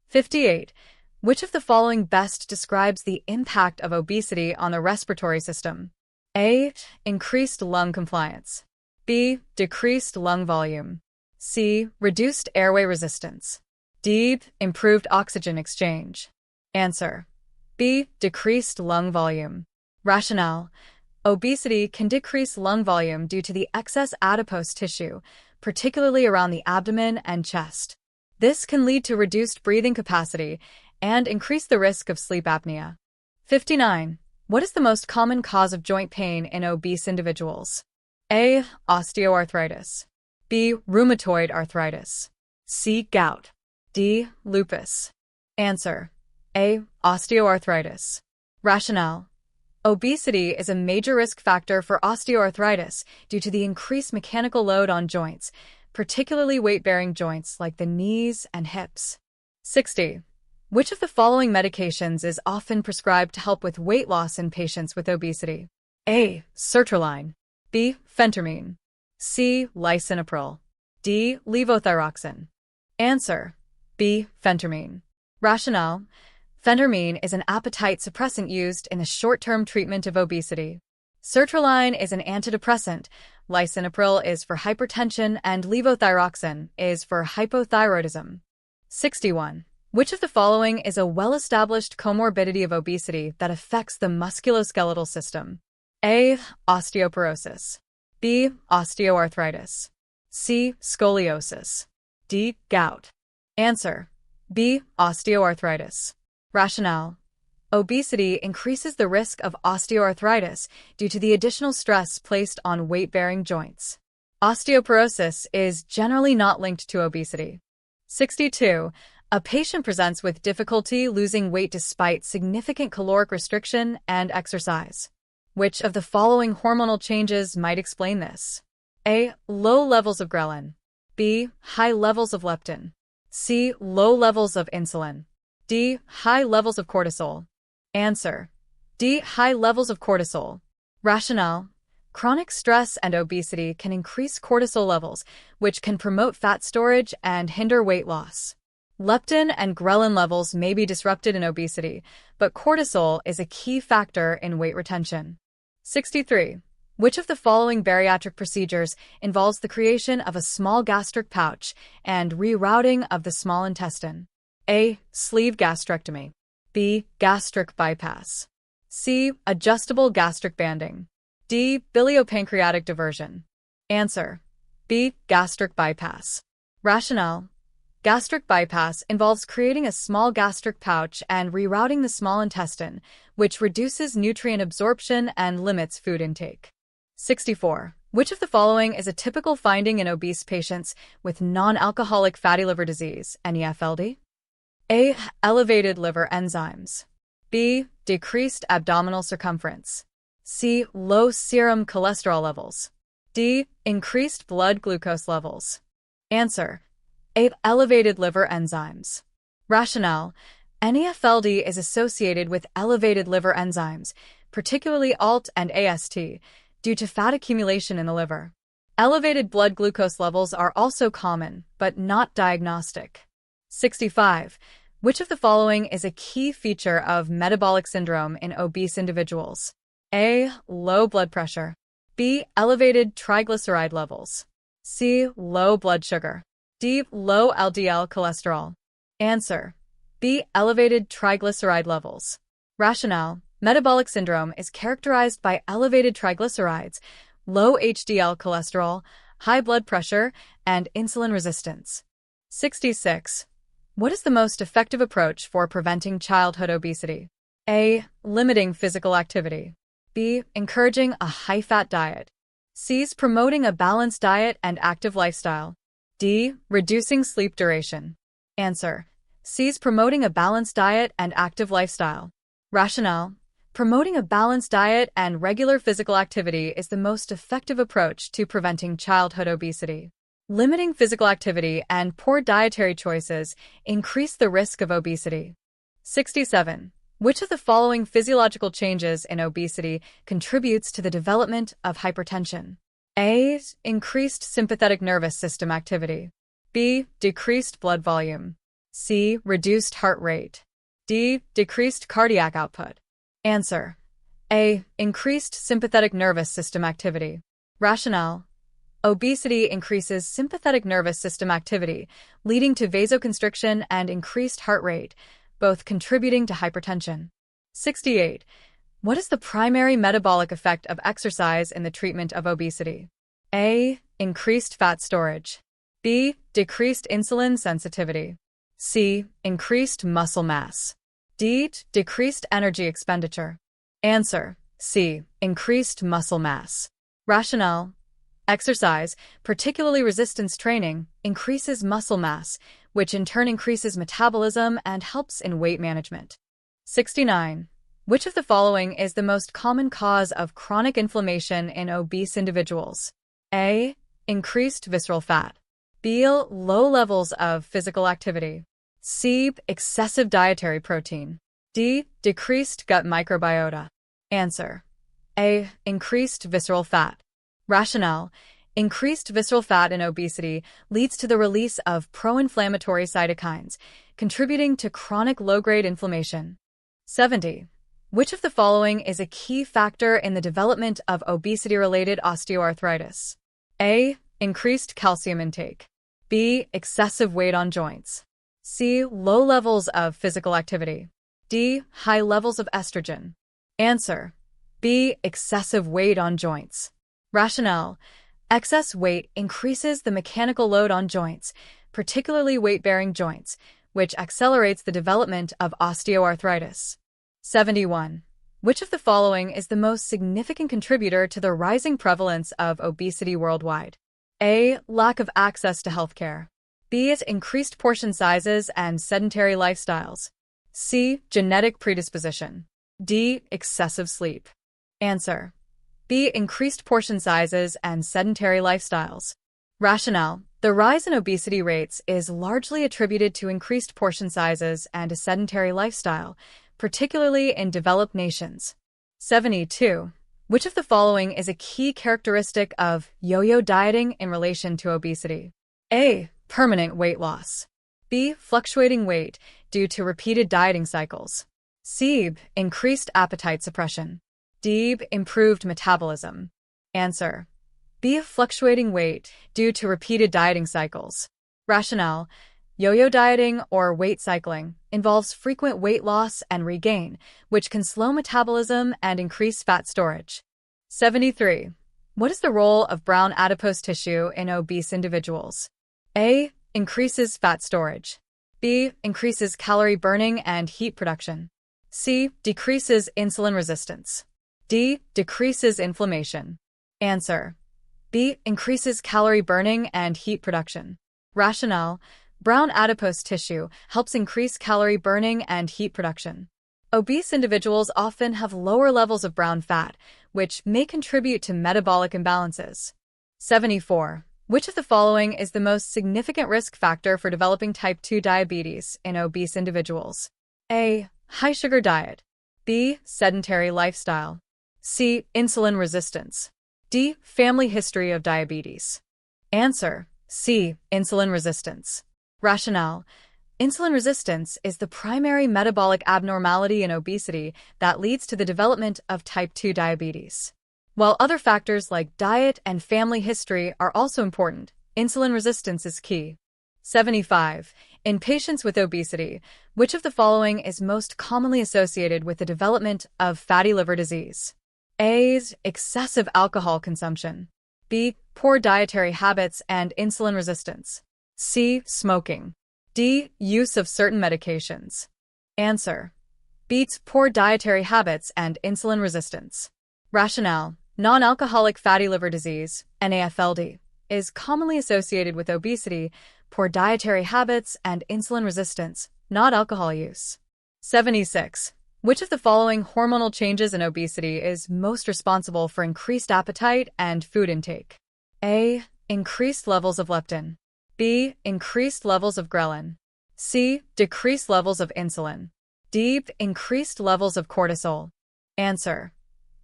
58. Which of the following best describes the impact of obesity on the respiratory system? A. Increased lung compliance. B. Decreased lung volume. C. Reduced airway resistance. D. Improved oxygen exchange. Answer: B. Decreased lung volume. Rationale: obesity can decrease lung volume due to the excess adipose tissue, particularly around the abdomen and chest. This can lead to reduced breathing capacity and increase the risk of sleep apnea. 59. What is the most common cause of joint pain in obese individuals? A. Osteoarthritis. B. Rheumatoid arthritis. C. Gout. D. Lupus. Answer: A. Osteoarthritis. Rationale: obesity is a major risk factor for osteoarthritis due to the increased mechanical load on joints, particularly weight-bearing joints like the knees and hips. 60. Which of the following medications is often prescribed to help with weight loss in patients with obesity? A. Sertraline. B. Phentermine. C. Lisinopril. D. Levothyroxine. Answer: B. Phentermine. Rationale: phentermine is an appetite suppressant used in the short-term treatment of obesity. Sertraline is an antidepressant, lisinopril is for hypertension, and levothyroxine is for hypothyroidism. 61. Which of the following is a well-established comorbidity of obesity that affects the musculoskeletal system? A. Osteoporosis. B. Osteoarthritis. C. Scoliosis. D. Gout. Answer: B. Osteoarthritis. Rationale: obesity increases the risk of osteoarthritis due to the additional stress placed on weight-bearing joints. Osteoporosis is generally not linked to obesity. 62. A patient presents with difficulty losing weight despite significant caloric restriction and exercise. Which of the following hormonal changes might explain this? A. Low levels of ghrelin. B. High levels of leptin. C. Low levels of insulin. D. High levels of cortisol. Answer: D. High levels of cortisol. Rationale: chronic stress and obesity can increase cortisol levels, which can promote fat storage and hinder weight loss. Leptin and ghrelin levels may be disrupted in obesity, but cortisol is a key factor in weight retention. 63. Which of the following bariatric procedures involves the creation of a small gastric pouch and rerouting of the small intestine? A. Sleeve gastrectomy. B. Gastric bypass. C. Adjustable gastric banding. D. Biliopancreatic diversion. Answer: B. Gastric bypass. Rationale: gastric bypass involves creating a small gastric pouch and rerouting the small intestine, which reduces nutrient absorption and limits food intake. 64. Which of the following is a typical finding in obese patients with non-alcoholic fatty liver disease, NEFLD? A. Elevated liver enzymes. B. Decreased abdominal circumference. C. Low serum cholesterol levels. D. Increased blood glucose levels. Answer: A. Elevated liver enzymes. Rationale: NEFLD is associated with elevated liver enzymes, particularly ALT and AST, due to fat accumulation in the liver. Elevated blood glucose levels are also common, but not diagnostic. 65. Which of the following is a key feature of metabolic syndrome in obese individuals? A. Low blood pressure. B. Elevated triglyceride levels. C. Low blood sugar. D. Low LDL cholesterol. Answer: B. Elevated triglyceride levels. Rationale: metabolic syndrome is characterized by elevated triglycerides, low HDL cholesterol, high blood pressure, and insulin resistance. 66. What is the most effective approach for preventing childhood obesity? A. Limiting physical activity. B. Encouraging a high-fat diet. C. Promoting a balanced diet and active lifestyle. D. Reducing sleep duration. Answer: C. Promoting a balanced diet and active lifestyle. Rationale: promoting a balanced diet and regular physical activity is the most effective approach to preventing childhood obesity. Limiting physical activity and poor dietary choices increase the risk of obesity. 67. Which of the following physiological changes in obesity contributes to the development of hypertension? A. Increased sympathetic nervous system activity. B. Decreased blood volume. C. Reduced heart rate. D. Decreased cardiac output. Answer: A. Increased sympathetic nervous system activity. Rationale: obesity increases sympathetic nervous system activity, leading to vasoconstriction and increased heart rate, both contributing to hypertension. 68. What is the primary metabolic effect of exercise in the treatment of obesity? A. Increased fat storage. B. Decreased insulin sensitivity. C. Increased muscle mass. D. Decreased energy expenditure. Answer: C. Increased muscle mass. Rationale: exercise, particularly resistance training, increases muscle mass, which in turn increases metabolism and helps in weight management. 69. Which of the following is the most common cause of chronic inflammation in obese individuals? A. Increased visceral fat. B. Low levels of physical activity. C. Excessive dietary protein. D. Decreased gut microbiota. Answer: A. Increased visceral fat. Rationale: increased visceral fat in obesity leads to the release of pro-inflammatory cytokines, contributing to chronic low-grade inflammation. 70. Which of the following is a key factor in the development of obesity-related osteoarthritis? A. Increased calcium intake. B. Excessive weight on joints. C. Low levels of physical activity. D. High levels of estrogen. Answer: B. Excessive weight on joints. Rationale: excess weight increases the mechanical load on joints, particularly weight-bearing joints, which accelerates the development of osteoarthritis. 71. Which of the following is the most significant contributor to the rising prevalence of obesity worldwide? A. Lack of access to healthcare. B. Increased portion sizes and sedentary lifestyles. C. Genetic predisposition. D. Excessive sleep. Answer: B. Increased portion sizes and sedentary lifestyles. Rationale: the rise in obesity rates is largely attributed to increased portion sizes and a sedentary lifestyle, particularly in developed nations. 72. Which of the following is a key characteristic of yo-yo dieting in relation to obesity? A. Permanent weight loss. B. Fluctuating weight due to repeated dieting cycles. C. Increased appetite suppression. D. Improved metabolism. Answer: B. Fluctuating weight due to repeated dieting cycles. Rationale: yo-yo dieting or weight cycling involves frequent weight loss and regain, which can slow metabolism and increase fat storage. 73. What is the role of brown adipose tissue in obese individuals? A. Increases fat storage. B. Increases calorie burning and heat production. C. Decreases insulin resistance. D. Decreases inflammation. Answer: B. Increases calorie burning and heat production. Rationale: brown adipose tissue helps increase calorie burning and heat production. Obese individuals often have lower levels of brown fat, which may contribute to metabolic imbalances. 74. Which of the following is the most significant risk factor for developing type 2 diabetes in obese individuals? A. High sugar diet. B. Sedentary lifestyle. C. Insulin resistance. D. Family history of diabetes. Answer: C. Insulin resistance. Rationale: insulin resistance is the primary metabolic abnormality in obesity that leads to the development of type 2 diabetes. While other factors like diet and family history are also important, insulin resistance is key. 75. In patients with obesity, which of the following is most commonly associated with the development of fatty liver disease? A. Excessive alcohol consumption. B. Poor dietary habits and insulin resistance. C. Smoking. D. Use of certain medications. Answer: B. Poor dietary habits and insulin resistance. Rationale: non-alcoholic fatty liver disease, NAFLD, is commonly associated with obesity, poor dietary habits, and insulin resistance, not alcohol use. 76. Which of the following hormonal changes in obesity is most responsible for increased appetite and food intake? A. Increased levels of leptin. B. Increased levels of ghrelin. C. Decreased levels of insulin. D. Increased levels of cortisol. Answer: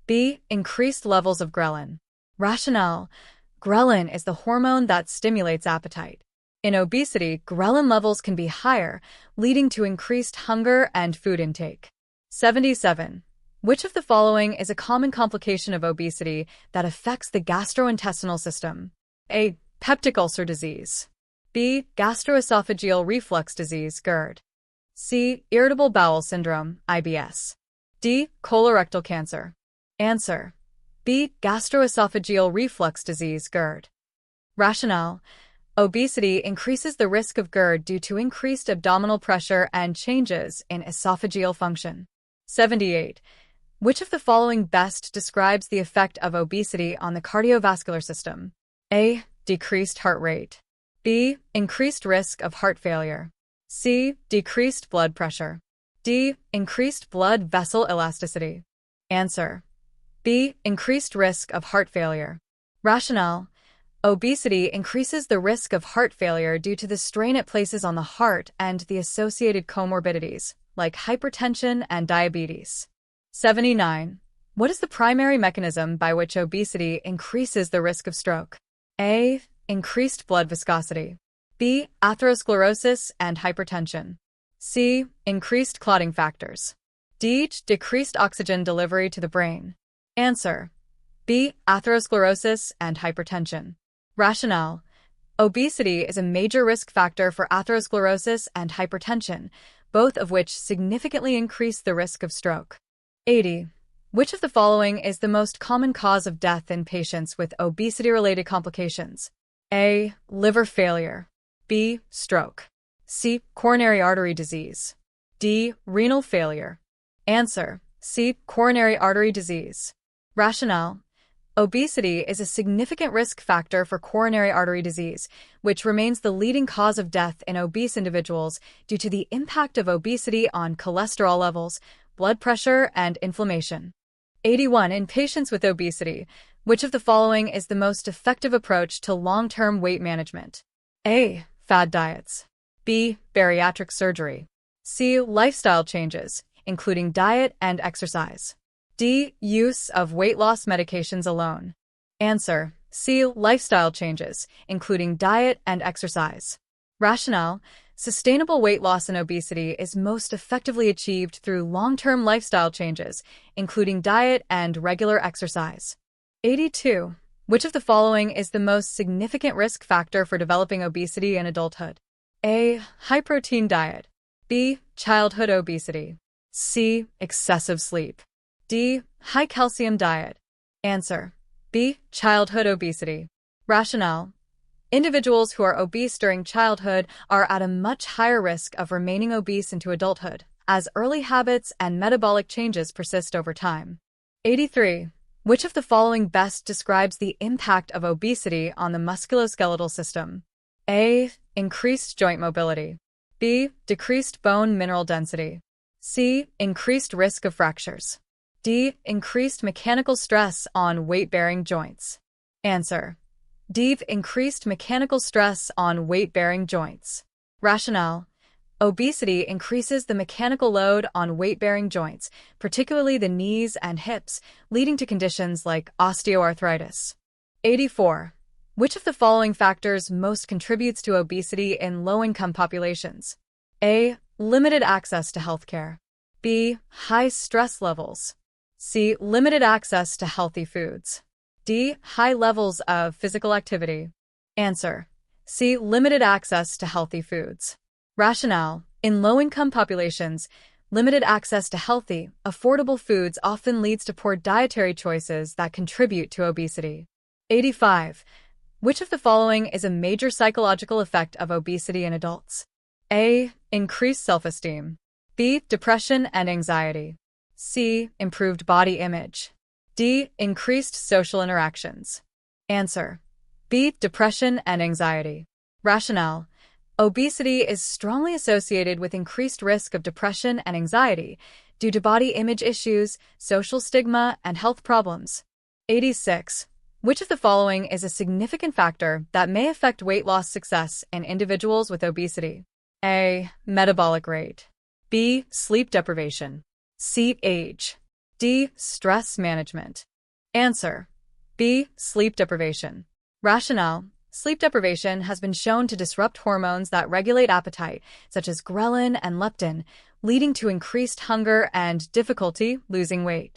B. Increased levels of ghrelin. Rationale: ghrelin is the hormone that stimulates appetite. In obesity, ghrelin levels can be higher, leading to increased hunger and food intake. 77. Which of the following is a common complication of obesity that affects the gastrointestinal system? A. Peptic ulcer disease. B. Gastroesophageal reflux disease, GERD. C. Irritable bowel syndrome, IBS. D. Colorectal cancer. Answer: B. Gastroesophageal reflux disease, GERD. Rationale: obesity increases the risk of GERD due to increased abdominal pressure and changes in esophageal function. 78. Which of the following best describes the effect of obesity on the cardiovascular system? A. Decreased heart rate. B. Increased risk of heart failure. C. Decreased blood pressure. D. Increased blood vessel elasticity. Answer: B. Increased risk of heart failure. Rationale: obesity increases the risk of heart failure due to the strain it places on the heart and the associated comorbidities, like hypertension and diabetes. 79. What is the primary mechanism by which obesity increases the risk of stroke? A. Increased blood viscosity. B. Atherosclerosis and hypertension. C. Increased clotting factors. D. Decreased oxygen delivery to the brain. Answer: B. Atherosclerosis and hypertension. Rationale: obesity is a major risk factor for atherosclerosis and hypertension, both of which significantly increase the risk of stroke. 80. Which of the following is the most common cause of death in patients with obesity-related complications? A. Liver failure. B. Stroke. C. Coronary artery disease. D. Renal failure. Answer: C. Coronary artery disease. Rationale: obesity is a significant risk factor for coronary artery disease, which remains the leading cause of death in obese individuals due to the impact of obesity on cholesterol levels, blood pressure, and inflammation. 81. In patients with obesity, which of the following is the most effective approach to long-term weight management? A. Fad diets. B. Bariatric surgery. C. Lifestyle changes, including diet and exercise. D. Use of weight loss medications alone. Answer: C. Lifestyle changes, including diet and exercise. Rationale: sustainable weight loss in obesity is most effectively achieved through long-term lifestyle changes, including diet and regular exercise. 82. Which of the following is the most significant risk factor for developing obesity in adulthood? A. High-protein diet. B. Childhood obesity. C. Excessive sleep. D. High-calcium diet. Answer: B. Childhood obesity. Rationale: individuals who are obese during childhood are at a much higher risk of remaining obese into adulthood, as early habits and metabolic changes persist over time. 83. Which of the following best describes the impact of obesity on the musculoskeletal system? A. Increased joint mobility. B. Decreased bone mineral density. C. Increased risk of fractures. D. Increased mechanical stress on weight-bearing joints. Answer: D. Increased mechanical stress on weight-bearing joints. Rationale: obesity increases the mechanical load on weight-bearing joints, particularly the knees and hips, leading to conditions like osteoarthritis. 84. Which of the following factors most contributes to obesity in low-income populations? A. Limited access to healthcare. B. High stress levels. C. Limited access to healthy foods. D. High levels of physical activity. Answer: C. Limited access to healthy foods. Rationale: in low-income populations, limited access to healthy, affordable foods often leads to poor dietary choices that contribute to obesity. 85. Which of the following is a major psychological effect of obesity in adults? A. Increased self-esteem. B. Depression and anxiety. C. Improved body image. D. Increased social interactions. Answer: B. Depression and anxiety. Rationale: obesity is strongly associated with increased risk of depression and anxiety due to body image issues, social stigma, and health problems. 86. Which of the following is a significant factor that may affect weight loss success in individuals with obesity? A. Metabolic rate. B. Sleep deprivation. C. Age. D. Stress management. Answer: B. Sleep deprivation. Rationale: sleep deprivation has been shown to disrupt hormones that regulate appetite, such as ghrelin and leptin, leading to increased hunger and difficulty losing weight.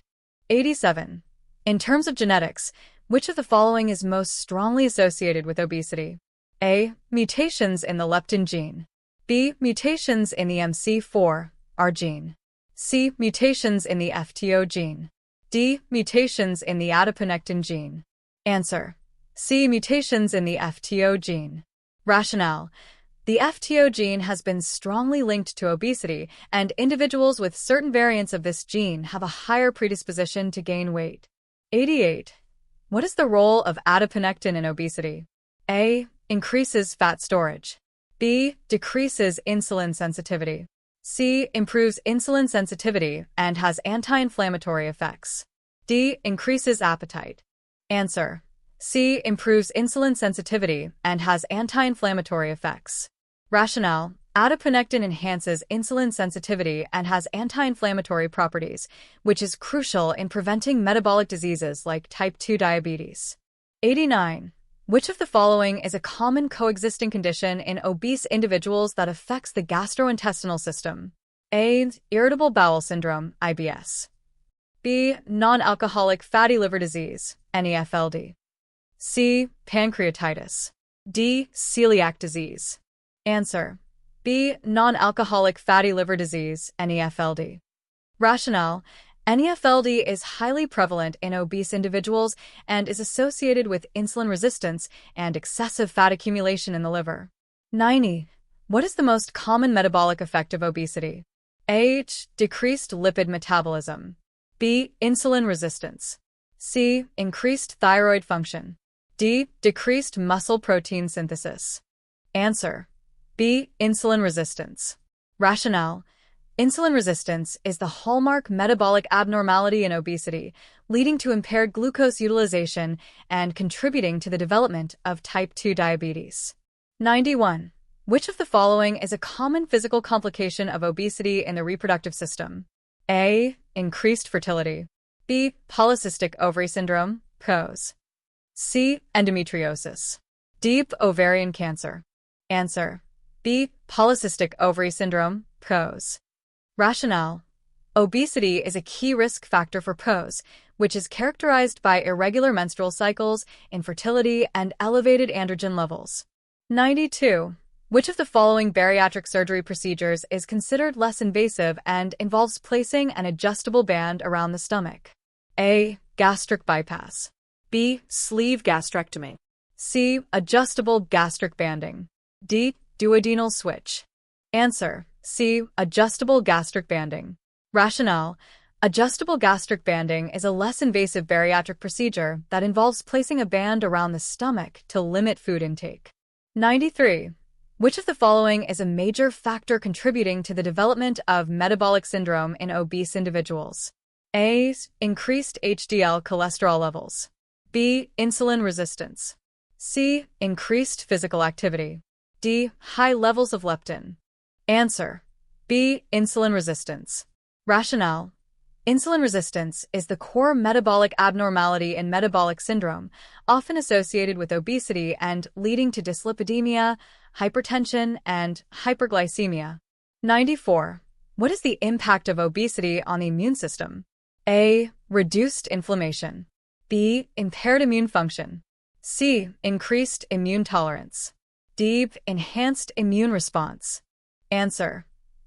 87. In terms of genetics, which of the following is most strongly associated with obesity? A. Mutations in the leptin gene. B. Mutations in the MC4R gene. C. Mutations in the FTO gene. D. Mutations in the adiponectin gene. Answer: C. Mutations in the FTO gene. Rationale: the FTO gene has been strongly linked to obesity, and individuals with certain variants of this gene have a higher predisposition to gain weight. 88. What is the role of adiponectin in obesity? A. Increases fat storage. B. Decreases insulin sensitivity. C. Improves insulin sensitivity and has anti-inflammatory effects. D. Increases appetite. Answer: C. Improves insulin sensitivity and has anti-inflammatory effects. Rationale: adiponectin enhances insulin sensitivity and has anti-inflammatory properties, which is crucial in preventing metabolic diseases like type 2 diabetes. 89. Which of the following is a common coexisting condition in obese individuals that affects the gastrointestinal system? A. Irritable bowel syndrome, IBS. B. Non-alcoholic fatty liver disease, NEFLD. C. Pancreatitis. D. Celiac disease. Answer: B. Non-alcoholic fatty liver disease, NEFLD. Rationale: NEFLD is highly prevalent in obese individuals and is associated with insulin resistance and excessive fat accumulation in the liver. 90. What is the most common metabolic effect of obesity? A. Decreased lipid metabolism. B. Insulin resistance. C. Increased thyroid function. D. Decreased muscle protein synthesis. Answer: B. Insulin resistance. Rationale: insulin resistance is the hallmark metabolic abnormality in obesity, leading to impaired glucose utilization and contributing to the development of type 2 diabetes. 91. Which of the following is a common physical complication of obesity in the reproductive system? A. Increased fertility. B. Polycystic ovary syndrome, POS. C. Endometriosis. D. Ovarian cancer. Answer: B. Polycystic ovary syndrome, POS. Rationale: obesity is a key risk factor for POS, which is characterized by irregular menstrual cycles, infertility, and elevated androgen levels. 92. Which of the following bariatric surgery procedures is considered less invasive and involves placing an adjustable band around the stomach? A. gastric bypass. B. Sleeve gastrectomy. C. Adjustable gastric banding. D. Duodenal switch. Answer: C. Adjustable gastric banding. Rationale: adjustable gastric banding is a less invasive bariatric procedure that involves placing a band around the stomach to limit food intake. 93. Which of the following is a major factor contributing to the development of metabolic syndrome in obese individuals? A. Increased HDL cholesterol levels. B. Insulin resistance. C. Increased physical activity. D. High levels of leptin. Answer: B. Insulin resistance. Rationale: insulin resistance is the core metabolic abnormality in metabolic syndrome, often associated with obesity and leading to dyslipidemia, hypertension, and hyperglycemia. 94. What is the impact of obesity on the immune system? A. Reduced inflammation. B. Impaired immune function. C. Increased immune tolerance. D. Enhanced immune response. Answer: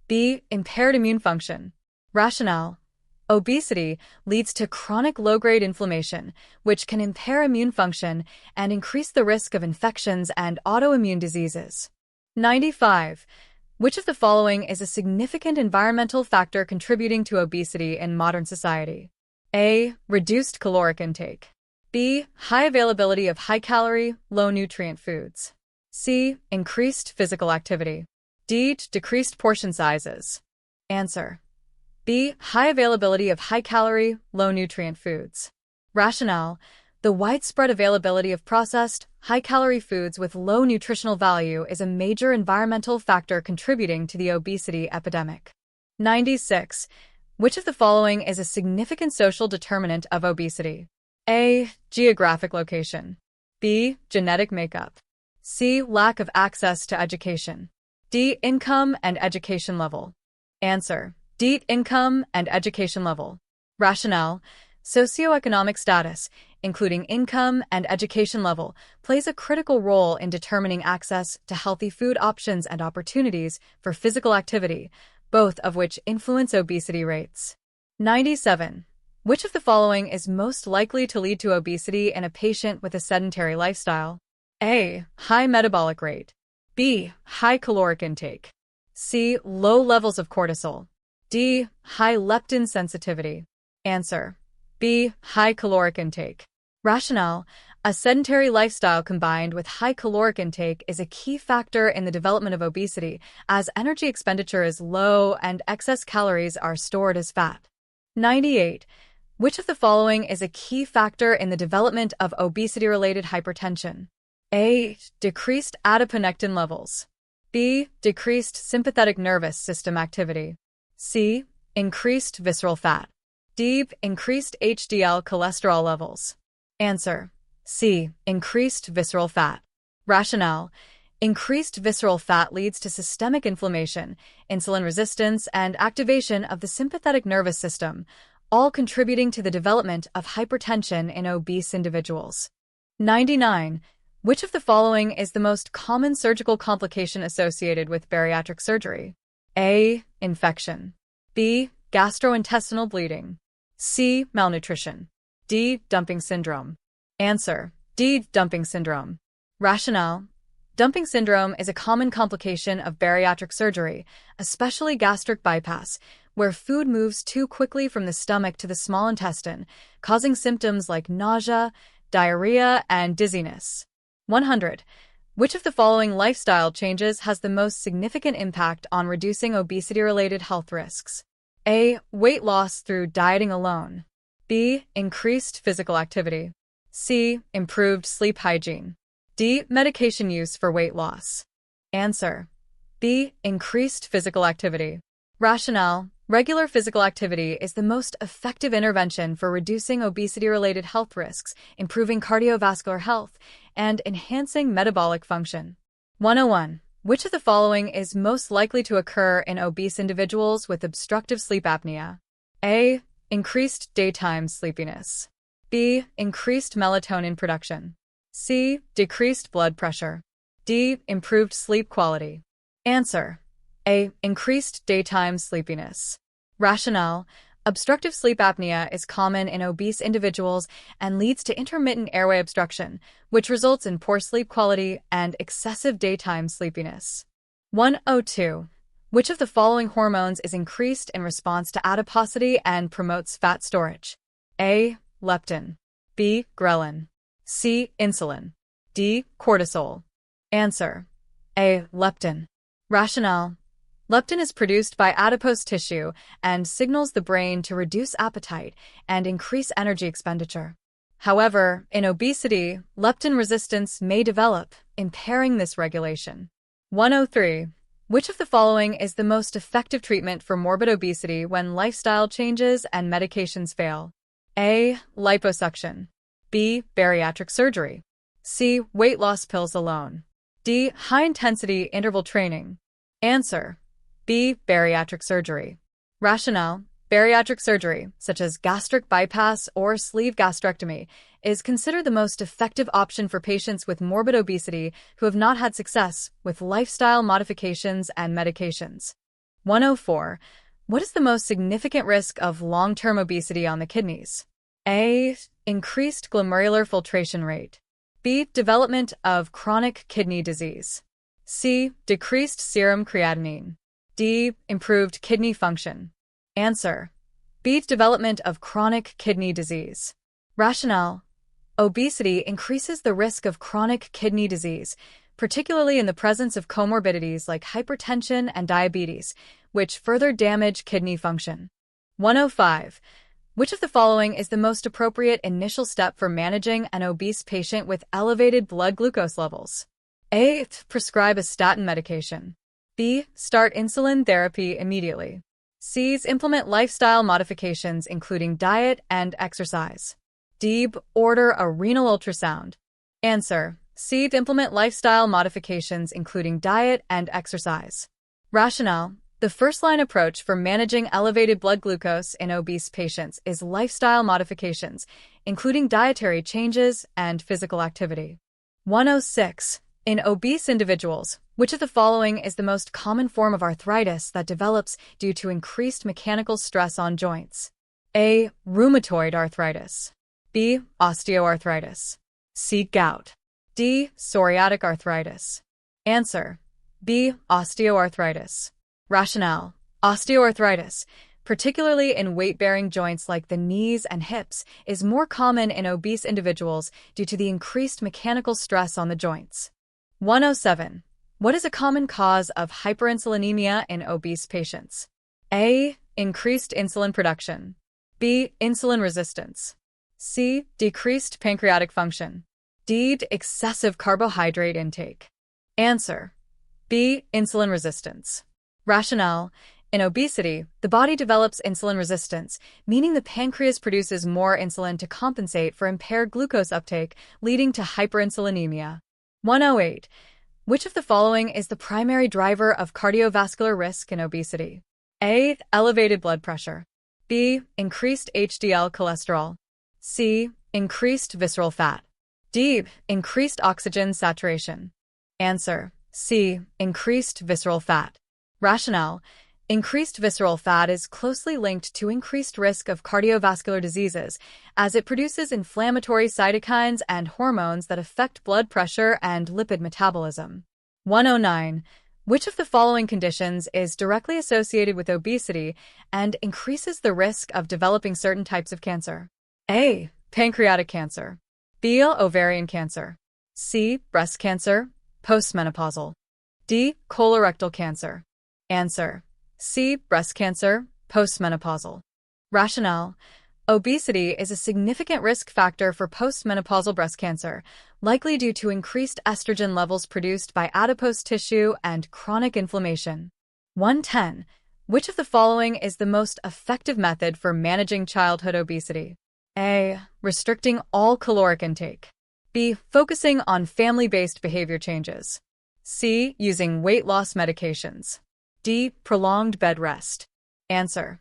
B. Impaired immune function. Rationale: obesity leads to chronic low-grade inflammation, which can impair immune function and increase the risk of infections and autoimmune diseases. 95. Which of the following is a significant environmental factor contributing to obesity in modern society? A. Reduced caloric intake. B. High availability of high-calorie, low-nutrient foods. C. Increased physical activity. D. Decreased portion sizes. Answer: B. High availability of high-calorie, low-nutrient foods. Rationale: the widespread availability of processed, high-calorie foods with low nutritional value is a major environmental factor contributing to the obesity epidemic. 96. Which of the following is a significant social determinant of obesity? A. Geographic location. B. Genetic makeup. C. Lack of access to education. D. Income and education level. Answer: D. Income and education level. Rationale: socioeconomic status, including income and education level, plays a critical role in determining access to healthy food options and opportunities for physical activity, both of which influence obesity rates. 97. Which of the following is most likely to lead to obesity in a patient with a sedentary lifestyle? A. High metabolic rate. B. High caloric intake. C. Low levels of cortisol. D. High leptin sensitivity. Answer: B. High caloric intake. Rationale: a sedentary lifestyle combined with high caloric intake is a key factor in the development of obesity, as energy expenditure is low and excess calories are stored as fat. 98. Which of the following is a key factor in the development of obesity-related hypertension? A. Decreased adiponectin levels. B. Decreased sympathetic nervous system activity. C. Increased visceral fat. D. Increased HDL cholesterol levels. Answer: C. Increased visceral fat. Rationale: increased visceral fat leads to systemic inflammation, insulin resistance, and activation of the sympathetic nervous system, all contributing to the development of hypertension in obese individuals. 99. Which of the following is the most common surgical complication associated with bariatric surgery? A. Infection. B. Gastrointestinal bleeding. C. Malnutrition. D. Dumping syndrome. Answer: D. Dumping syndrome. Rationale: dumping syndrome is a common complication of bariatric surgery, especially gastric bypass, where food moves too quickly from the stomach to the small intestine, causing symptoms like nausea, diarrhea, and dizziness. 100. Which of the following lifestyle changes has the most significant impact on reducing obesity-related health risks? A. Weight loss through dieting alone. B. Increased physical activity. C. Improved sleep hygiene. D. Medication use for weight loss. Answer: B. Increased physical activity. Rationale: regular physical activity is the most effective intervention for reducing obesity-related health risks, improving cardiovascular health, and enhancing metabolic function. 101. Which of the following is most likely to occur in obese individuals with obstructive sleep apnea? A. Increased daytime sleepiness. B. Increased melatonin production. C. Decreased blood pressure. D. Improved sleep quality. Answer: A. Increased daytime sleepiness. Rationale: Obstructive sleep apnea is common in obese individuals and leads to intermittent airway obstruction, which results in poor sleep quality and excessive daytime sleepiness. 102. Which of the following hormones is increased in response to adiposity and promotes fat storage? A. Leptin. B. Ghrelin. C. Insulin. D. Cortisol. Answer: A. Leptin. Rationale: leptin is produced by adipose tissue and signals the brain to reduce appetite and increase energy expenditure. However, in obesity, leptin resistance may develop, impairing this regulation. 103. Which of the following is the most effective treatment for morbid obesity when lifestyle changes and medications fail? A. Liposuction. B. Bariatric surgery. C. Weight loss pills alone. D. High-intensity interval training. Answer: B. Bariatric surgery. Rationale: bariatric surgery, such as gastric bypass or sleeve gastrectomy, is considered the most effective option for patients with morbid obesity who have not had success with lifestyle modifications and medications. 104. What is the most significant risk of long-term obesity on the kidneys? A. Increased glomerular filtration rate. B. Development of chronic kidney disease. C. Decreased serum creatinine. D. Improved kidney function. Answer: B. Development of chronic kidney disease. Rationale: obesity increases the risk of chronic kidney disease, particularly in the presence of comorbidities like hypertension and diabetes, which further damage kidney function. 105. Which of the following is the most appropriate initial step for managing an obese patient with elevated blood glucose levels? A. Prescribe a statin medication. B. Start insulin therapy immediately. C. Implement lifestyle modifications including diet and exercise. D. Order a renal ultrasound. Answer: C. Implement lifestyle modifications including diet and exercise. Rationale: the first-line approach for managing elevated blood glucose in obese patients is lifestyle modifications, including dietary changes and physical activity. 106. In obese individuals, which of the following is the most common form of arthritis that develops due to increased mechanical stress on joints? A. Rheumatoid arthritis. B. Osteoarthritis. C. Gout. D. Psoriatic arthritis. Answer: B. Osteoarthritis. Rationale: osteoarthritis, particularly in weight-bearing joints like the knees and hips, is more common in obese individuals due to the increased mechanical stress on the joints. 107. What is a common cause of hyperinsulinemia in obese patients? A. Increased insulin production. B. Insulin resistance. C. Decreased pancreatic function. D. Excessive carbohydrate intake. Answer: B. Insulin resistance. Rationale: in obesity, the body develops insulin resistance, meaning the pancreas produces more insulin to compensate for impaired glucose uptake, leading to hyperinsulinemia. 108. Which of the following is the primary driver of cardiovascular risk in obesity? A. Elevated blood pressure. B. Increased HDL cholesterol. C. Increased visceral fat. D. Increased oxygen saturation. Answer: C. Increased visceral fat. Rationale: increased visceral fat is closely linked to increased risk of cardiovascular diseases, as it produces inflammatory cytokines and hormones that affect blood pressure and lipid metabolism. 109. Which of the following conditions is directly associated with obesity and increases the risk of developing certain types of cancer? A. Pancreatic cancer. B. Ovarian cancer. C. Breast cancer, postmenopausal. D. Colorectal cancer. Answer: C. Breast cancer, postmenopausal. Rationale: obesity is a significant risk factor for postmenopausal breast cancer, likely due to increased estrogen levels produced by adipose tissue and chronic inflammation. 110. Which of the following is the most effective method for managing childhood obesity? A. Restricting all caloric intake. B. Focusing on family-based behavior changes. C. Using weight loss medications. D. Prolonged bed rest. Answer: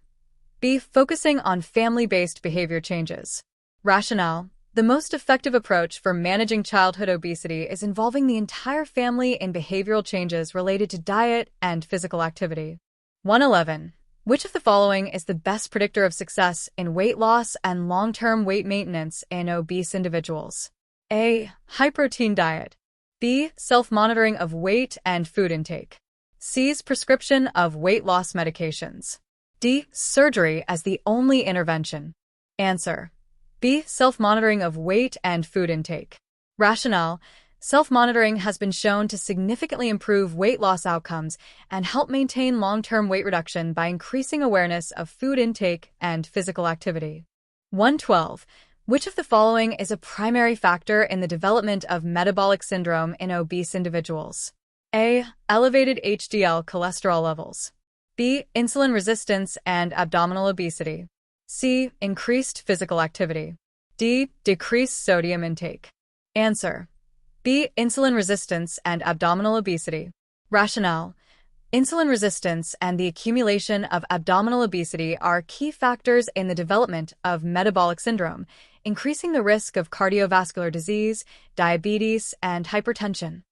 B. Focusing on family-based behavior changes. Rationale: the most effective approach for managing childhood obesity is involving the entire family in behavioral changes related to diet and physical activity. 111. Which of the following is the best predictor of success in weight loss and long-term weight maintenance in obese individuals? A. High-protein diet. B. Self-monitoring of weight and food intake. C. Prescription of weight loss medications. D. Surgery as the only intervention. Answer: B. Self-monitoring of weight and food intake. Rationale: self-monitoring has been shown to significantly improve weight loss outcomes and help maintain long-term weight reduction by increasing awareness of food intake and physical activity. 112. Which of the following is a primary factor in the development of metabolic syndrome in obese individuals? A. Elevated HDL cholesterol levels. B. Insulin resistance and abdominal obesity. C. Increased physical activity. D. Decreased sodium intake. Answer: B. Insulin resistance and abdominal obesity. Rationale: insulin resistance and the accumulation of abdominal obesity are key factors in the development of metabolic syndrome, increasing the risk of cardiovascular disease, diabetes, and hypertension.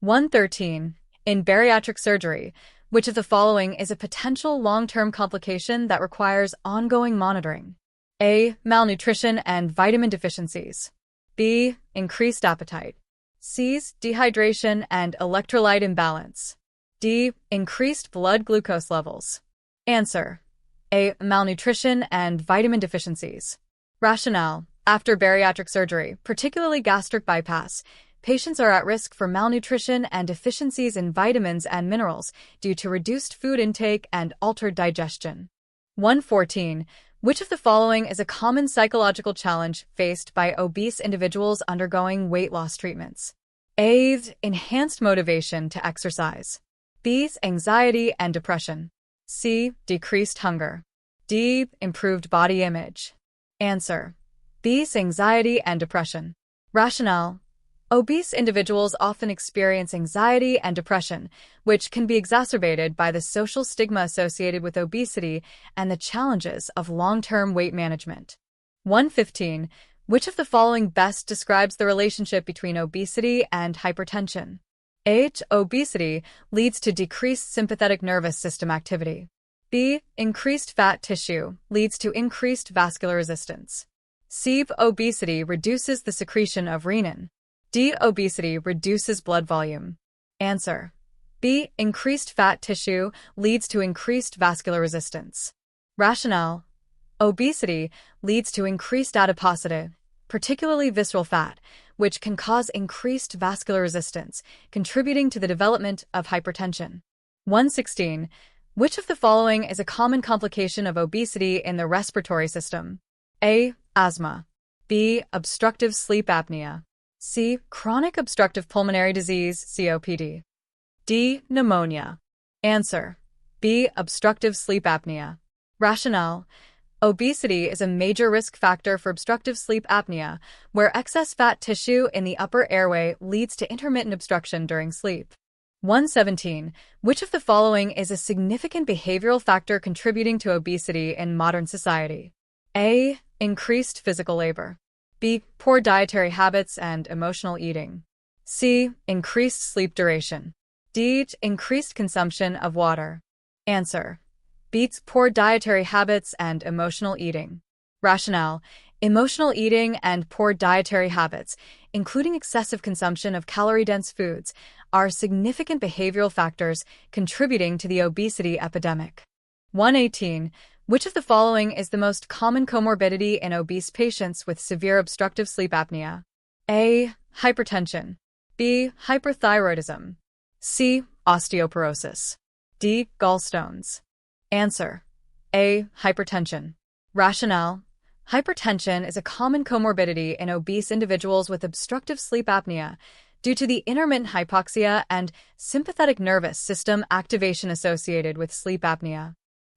113. In bariatric surgery, which of the following is a potential long-term complication that requires ongoing monitoring? A. Malnutrition and vitamin deficiencies. B. Increased appetite. C. Dehydration and electrolyte imbalance. D. Increased blood glucose levels. Answer: A. Malnutrition and vitamin deficiencies. Rationale: after bariatric surgery, particularly gastric bypass, patients are at risk for malnutrition and deficiencies in vitamins and minerals due to reduced food intake and altered digestion. 114. Which of the following is a common psychological challenge faced by obese individuals undergoing weight loss treatments? A. Enhanced motivation to exercise. B. Anxiety and depression. C. Decreased hunger. D. Improved body image. Answer: B. Anxiety and depression. Rationale: obese individuals often experience anxiety and depression, which can be exacerbated by the social stigma associated with obesity and the challenges of long-term weight management. 115. Which of the following best describes the relationship between obesity and hypertension? A. Obesity leads to decreased sympathetic nervous system activity. B. Increased fat tissue leads to increased vascular resistance. C. Obesity reduces the secretion of renin. D. Obesity reduces blood volume. Answer: B. Increased fat tissue leads to increased vascular resistance. Rationale: obesity leads to increased adiposity, particularly visceral fat, which can cause increased vascular resistance, contributing to the development of hypertension. 116. Which of the following is a common complication of obesity in the respiratory system? A. Asthma. B. Obstructive sleep apnea. C. Chronic obstructive pulmonary disease, COPD. D. Pneumonia. Answer: B. Obstructive sleep apnea. Rationale: obesity is a major risk factor for obstructive sleep apnea, where excess fat tissue in the upper airway leads to intermittent obstruction during sleep. 117. Which of the following is a significant behavioral factor contributing to obesity in modern society? A. Increased physical labor. B. Poor dietary habits and emotional eating. C. Increased sleep duration. D. Increased consumption of water. Answer: B. Poor dietary habits and emotional eating. Rationale: emotional eating and poor dietary habits, including excessive consumption of calorie-dense foods, are significant behavioral factors contributing to the obesity epidemic. 118. Which of the following is the most common comorbidity in obese patients with severe obstructive sleep apnea? A. Hypertension. B. Hyperthyroidism. C. Osteoporosis. D. Gallstones. Answer: A. Hypertension. Rationale: hypertension is a common comorbidity in obese individuals with obstructive sleep apnea due to the intermittent hypoxia and sympathetic nervous system activation associated with sleep apnea.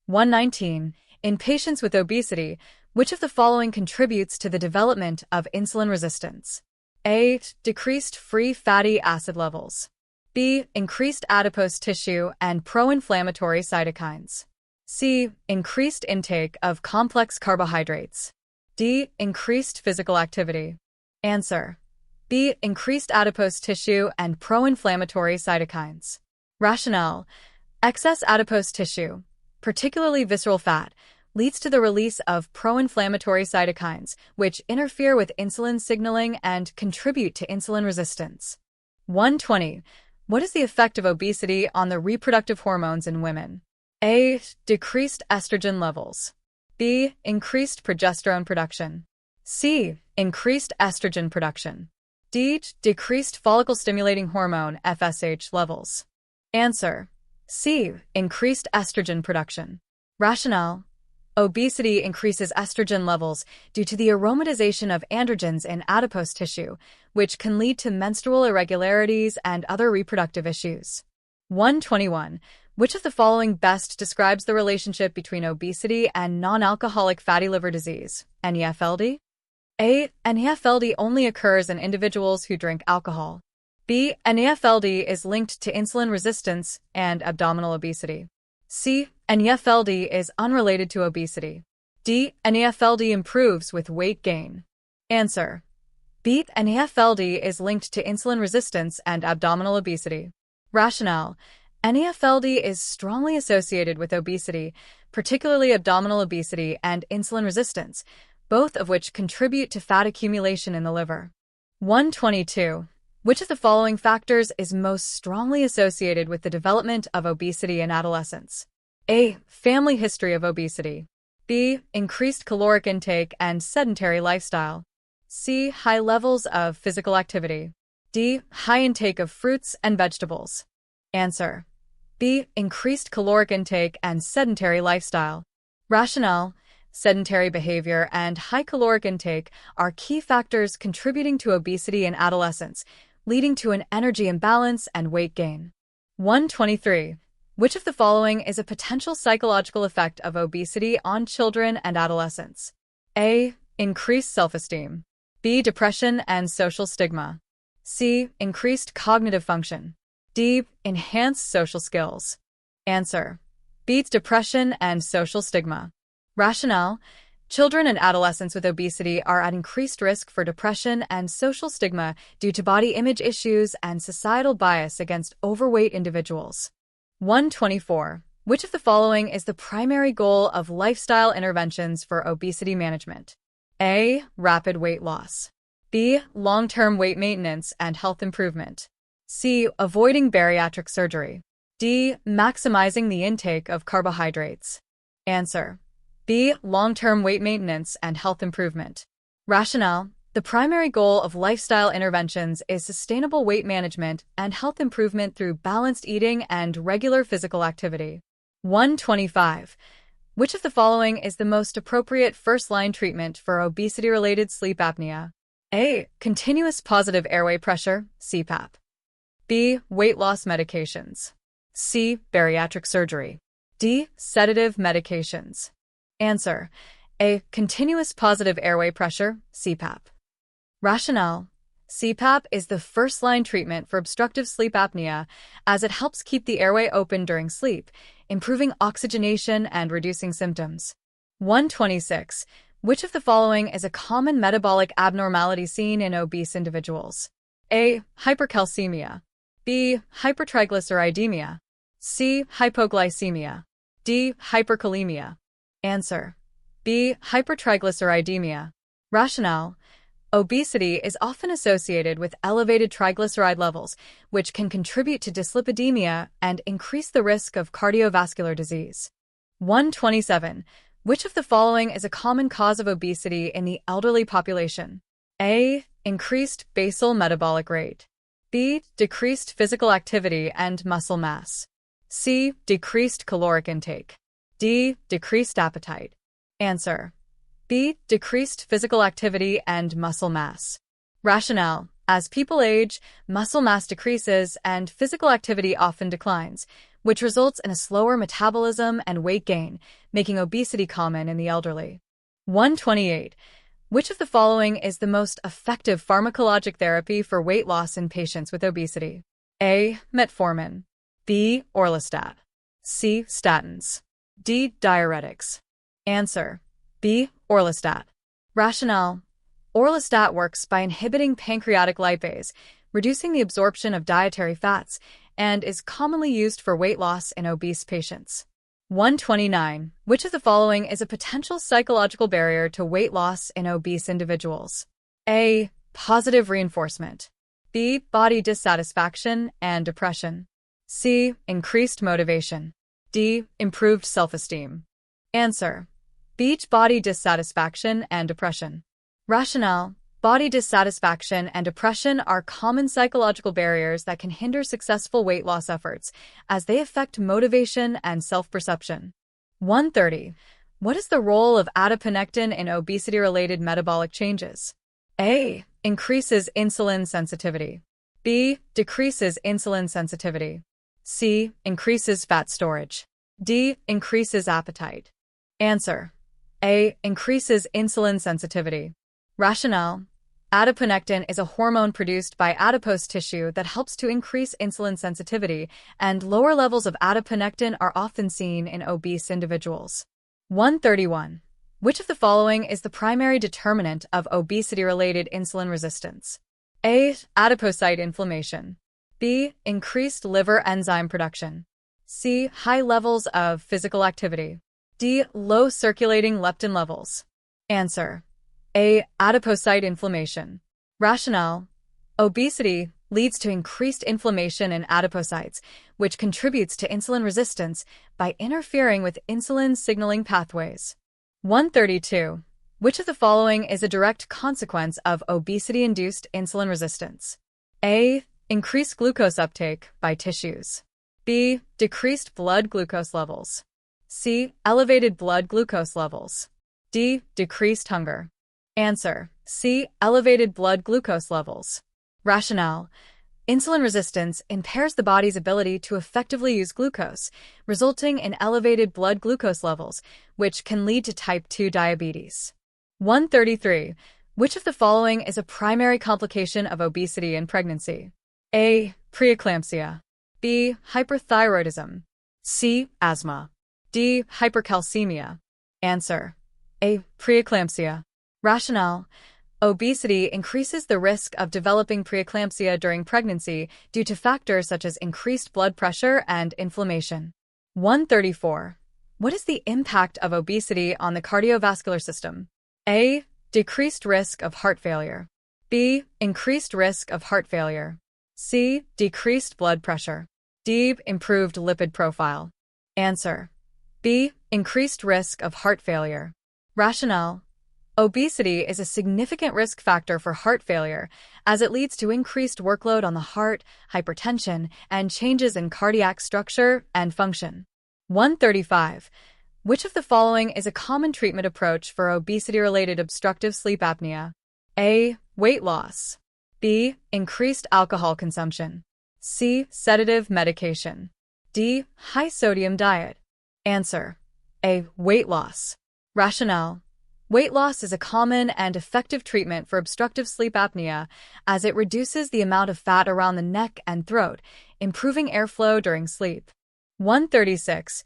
119. In patients with obesity, which of the following contributes to the development of insulin resistance? A. Decreased free fatty acid levels. B. Increased adipose tissue and pro-inflammatory cytokines. C. Increased intake of complex carbohydrates. D. Increased physical activity. Answer: B. Increased adipose tissue and pro-inflammatory cytokines. Rationale: excess adipose tissue, particularly visceral fat, leads to the release of pro-inflammatory cytokines, which interfere with insulin signaling and contribute to insulin resistance. 120. What is the effect of obesity on the reproductive hormones in women? A. Decreased estrogen levels. B. Increased progesterone production. C. Increased estrogen production. D. Decreased follicle-stimulating hormone FSH levels. Answer. C. Increased estrogen production. Rationale. Obesity increases estrogen levels due to the aromatization of androgens in adipose tissue, which can lead to menstrual irregularities and other reproductive issues. 121. Which of the following best describes the relationship between obesity and non-alcoholic fatty liver disease, NEFLD? A. NEFLD only occurs in individuals who drink alcohol. B. NEFLD is linked to insulin resistance and abdominal obesity. C. NEFLD is unrelated to obesity. D. NEFLD improves with weight gain. Answer. B. NEFLD is linked to insulin resistance and abdominal obesity. Rationale. NEFLD is strongly associated with obesity, particularly abdominal obesity and insulin resistance, both of which contribute to fat accumulation in the liver. 122. Which of the following factors is most strongly associated with the development of obesity in adolescents? A. Family history of obesity. B. Increased caloric intake and sedentary lifestyle. C. High levels of physical activity. D. High intake of fruits and vegetables. Answer. B. Increased caloric intake and sedentary lifestyle. Rationale. Sedentary behavior and high caloric intake are key factors contributing to obesity in adolescents, leading to an energy imbalance and weight gain. 123. Which of the following is a potential psychological effect of obesity on children and adolescents? A. Increased self-esteem. B. Depression and social stigma. C. Increased cognitive function. D. Enhanced social skills. Answer. B. Depression and social stigma. Rationale. Children and adolescents with obesity are at increased risk for depression and social stigma due to body image issues and societal bias against overweight individuals. 124. Which of the following is the primary goal of lifestyle interventions for obesity management? A. Rapid weight loss. B. Long-term weight maintenance and health improvement. C. Avoiding bariatric surgery. D. Maximizing the intake of carbohydrates. Answer. B. Long-term weight maintenance and health improvement. Rationale. The primary goal of lifestyle interventions is sustainable weight management and health improvement through balanced eating and regular physical activity. 125. Which of the following is the most appropriate first-line treatment for obesity-related sleep apnea? A. Continuous positive airway pressure, CPAP. B. Weight loss medications. C. Bariatric surgery. D. Sedative medications. Answer. A. Continuous positive airway pressure, CPAP. Rationale. CPAP is the first-line treatment for obstructive sleep apnea as it helps keep the airway open during sleep, improving oxygenation and reducing symptoms. 126. Which of the following is a common metabolic abnormality seen in obese individuals? A. Hypercalcemia. B. Hypertriglyceridemia. C. Hypoglycemia. D. Hyperkalemia. Answer. B. Hypertriglyceridemia. Rationale. Obesity is often associated with elevated triglyceride levels, which can contribute to dyslipidemia and increase the risk of cardiovascular disease. 127. Which of the following is a common cause of obesity in the elderly population? A. Increased basal metabolic rate. B. Decreased physical activity and muscle mass. C. Decreased caloric intake. D. Decreased appetite. Answer. B. Decreased physical activity and muscle mass. Rationale. As people age, muscle mass decreases and physical activity often declines, which results in a slower metabolism and weight gain, making obesity common in the elderly. 128. Which of the following is the most effective pharmacologic therapy for weight loss in patients with obesity? A. Metformin. B. Orlistat. C. Statins. D. Diuretics. Answer. B. Orlistat. Rationale. Orlistat works by inhibiting pancreatic lipase, reducing the absorption of dietary fats, and is commonly used for weight loss in obese patients. 129. Which of the following is a potential psychological barrier to weight loss in obese individuals? A. Positive reinforcement. B. Body dissatisfaction and depression. C. Increased motivation. D. Improved self-esteem. Answer: B. Body dissatisfaction and depression. Rationale: body dissatisfaction and depression are common psychological barriers that can hinder successful weight loss efforts, as they affect motivation and self-perception. 130. What is the role of adiponectin in obesity-related metabolic changes? A. Increases insulin sensitivity. B. Decreases insulin sensitivity. C. Increases fat storage. D. Increases appetite. Answer: A. Increases insulin sensitivity. Rationale: adiponectin is a hormone produced by adipose tissue that helps to increase insulin sensitivity, and lower levels of adiponectin are often seen in obese individuals. 131. Which of the following is the primary determinant of obesity-related insulin resistance? A. Adipocyte inflammation. B. Increased liver enzyme production. C. High levels of physical activity. D. Low circulating leptin levels. Answer: A. Adipocyte inflammation. Rationale: obesity leads to increased inflammation in adipocytes, which contributes to insulin resistance by interfering with insulin signaling pathways. 132. Which of the following is a direct consequence of obesity-induced insulin resistance? A. Increased glucose uptake by tissues. B. Decreased blood glucose levels. C. Elevated blood glucose levels. D. Decreased hunger. Answer: C. Elevated blood glucose levels. Rationale: insulin resistance impairs the body's ability to effectively use glucose, resulting in elevated blood glucose levels, which can lead to type 2 diabetes. 133. Which of the following is a primary complication of obesity in pregnancy? A. Preeclampsia. B. Hyperthyroidism. C. Asthma. D. Hypercalcemia. Answer: A. Preeclampsia. Rationale: obesity increases the risk of developing preeclampsia during pregnancy due to factors such as increased blood pressure and inflammation. 134. What is the impact of obesity on the cardiovascular system? A. Decreased risk of heart failure. B. Increased risk of heart failure. C. Decreased blood pressure. D. Improved lipid profile. Answer: B. Increased risk of heart failure. Rationale: obesity is a significant risk factor for heart failure, as it leads to increased workload on the heart, hypertension, and changes in cardiac structure and function. 135. Which of the following is a common treatment approach for obesity-related obstructive sleep apnea? A. Weight loss. B. Increased alcohol consumption. C. Sedative medication. D. High-sodium diet. Answer: A. Weight loss. Rationale: weight loss is a common and effective treatment for obstructive sleep apnea, as it reduces the amount of fat around the neck and throat, improving airflow during sleep. 136.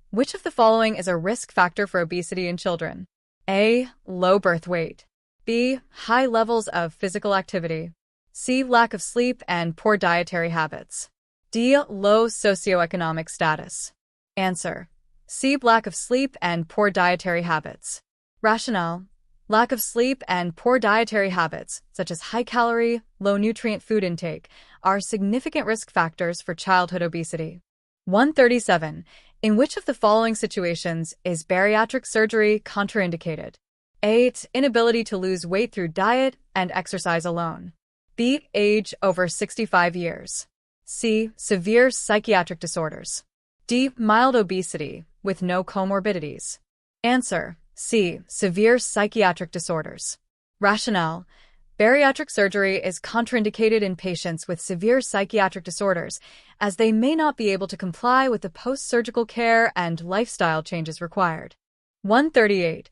Which of the following is a risk factor for obesity in children? A. Low birth weight. B. High levels of physical activity. C. Lack of sleep and poor dietary habits. D. Low socioeconomic status. Answer: C. Lack of sleep and poor dietary habits. Rationale: lack of sleep and poor dietary habits, such as high-calorie, low-nutrient food intake, are significant risk factors for childhood obesity. 137. In which of the following situations is bariatric surgery contraindicated? A. Inability to lose weight through diet and exercise alone. B. Age over 65 years. C. Severe psychiatric disorders. D. Mild obesity with no comorbidities. Answer: C. Severe psychiatric disorders. Rationale: bariatric surgery is contraindicated in patients with severe psychiatric disorders, as they may not be able to comply with the post-surgical care and lifestyle changes required. 138.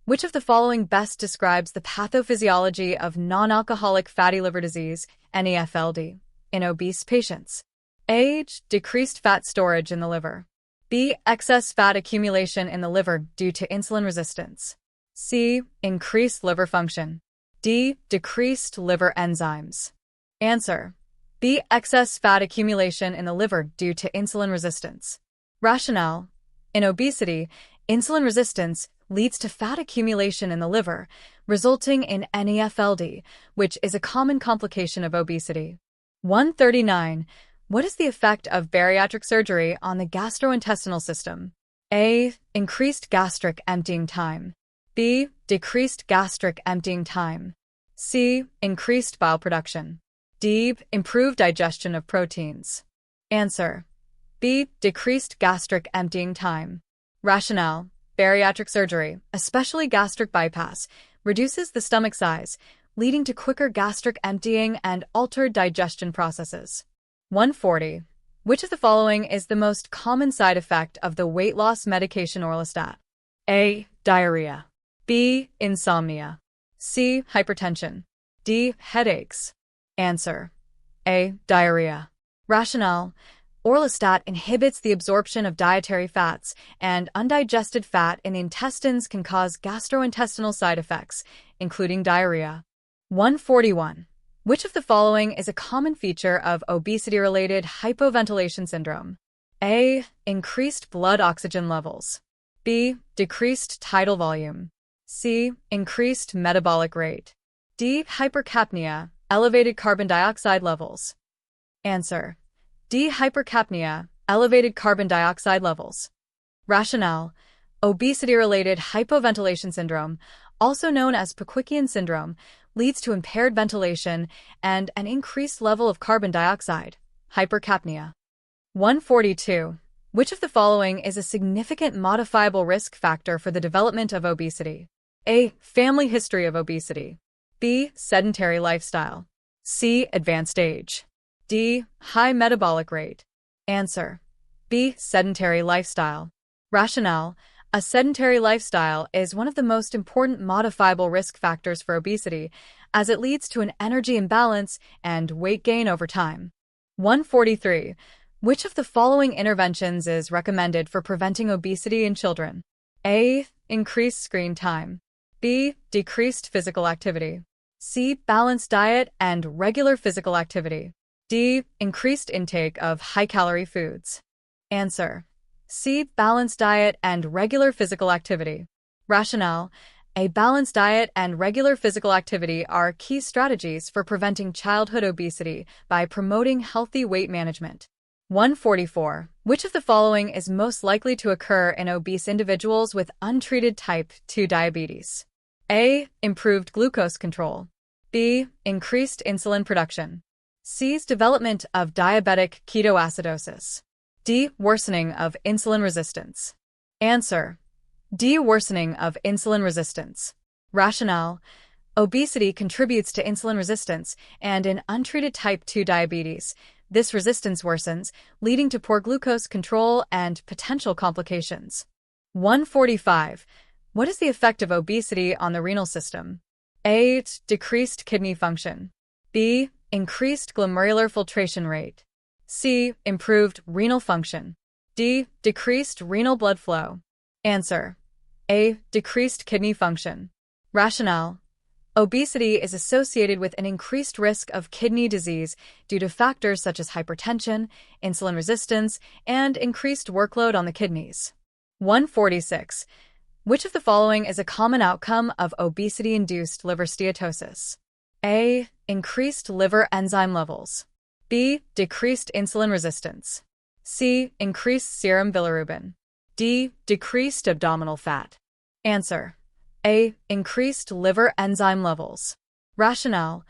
Which of the following best describes the pathophysiology of non-alcoholic fatty liver disease, NAFLD, in obese patients? A. Decreased fat storage in the liver. B. Excess fat accumulation in the liver due to insulin resistance. C. Increased liver function. D. Decreased liver enzymes. Answer: B. Excess fat accumulation in the liver due to insulin resistance. Rationale: In obesity, insulin resistance leads to fat accumulation in the liver, resulting in NEFLD, which is a common complication of obesity. 139. What is the effect of bariatric surgery on the gastrointestinal system? A. Increased gastric emptying time. B. Decreased gastric emptying time. C. Increased bile production. D. Improved digestion of proteins. Answer: B. Decreased gastric emptying time. Rationale: bariatric surgery, especially gastric bypass, reduces the stomach size, leading to quicker gastric emptying and altered digestion processes. 140. Which of the following is the most common side effect of the weight loss medication orlistat? A. Diarrhea. B. Insomnia. C. Hypertension. D. Headaches. Answer: A. Diarrhea. Rationale: orlistat inhibits the absorption of dietary fats, and undigested fat in the intestines can cause gastrointestinal side effects, including diarrhea. 141. Which of the following is a common feature of obesity-related hypoventilation syndrome? A. Increased blood oxygen levels. B. Decreased tidal volume. C. Increased metabolic rate. D. Hypercapnia, elevated carbon dioxide levels. Answer: D. Hypercapnia, elevated carbon dioxide levels. Rationale: obesity-related hypoventilation syndrome, also known as Pickwickian syndrome, leads to impaired ventilation and an increased level of carbon dioxide, hypercapnia. 142. Which of the following is a significant modifiable risk factor for the development of obesity? A. Family history of obesity. B. Sedentary lifestyle. C. Advanced age. D. High metabolic rate. Answer: B. Sedentary lifestyle. Rationale: a sedentary lifestyle is one of the most important modifiable risk factors for obesity, as it leads to an energy imbalance and weight gain over time. 143. Which of the following interventions is recommended for preventing obesity in children? A. Increased screen time. B. Decreased physical activity. C. Balanced diet and regular physical activity. D. Increased intake of high-calorie foods. Answer: C. Balanced diet and regular physical activity. Rationale: a balanced diet and regular physical activity are key strategies for preventing childhood obesity by promoting healthy weight management. 144. Which of the following is most likely to occur in obese individuals with untreated type 2 diabetes? A. Improved glucose control. B. Increased insulin production. C's development of diabetic ketoacidosis. D. Worsening of insulin resistance. Answer: D. Worsening of insulin resistance. Rationale: obesity contributes to insulin resistance, and in untreated type 2 diabetes, this resistance worsens, leading to poor glucose control and potential complications. 145. What is the effect of obesity on the renal system? A. Decreased kidney function. B. Increased glomerular filtration rate. C. Improved renal function. D. Decreased renal blood flow. Answer: A. Decreased kidney function. Rationale: obesity is associated with an increased risk of kidney disease due to factors such as hypertension, insulin resistance, and increased workload on the kidneys. 146. Which of the following is a common outcome of obesity-induced liver steatosis? A. Increased liver enzyme levels. B. Decreased insulin resistance. C. Increased serum bilirubin. D. Decreased abdominal fat. Answer: A. Increased liver enzyme levels. Rationale: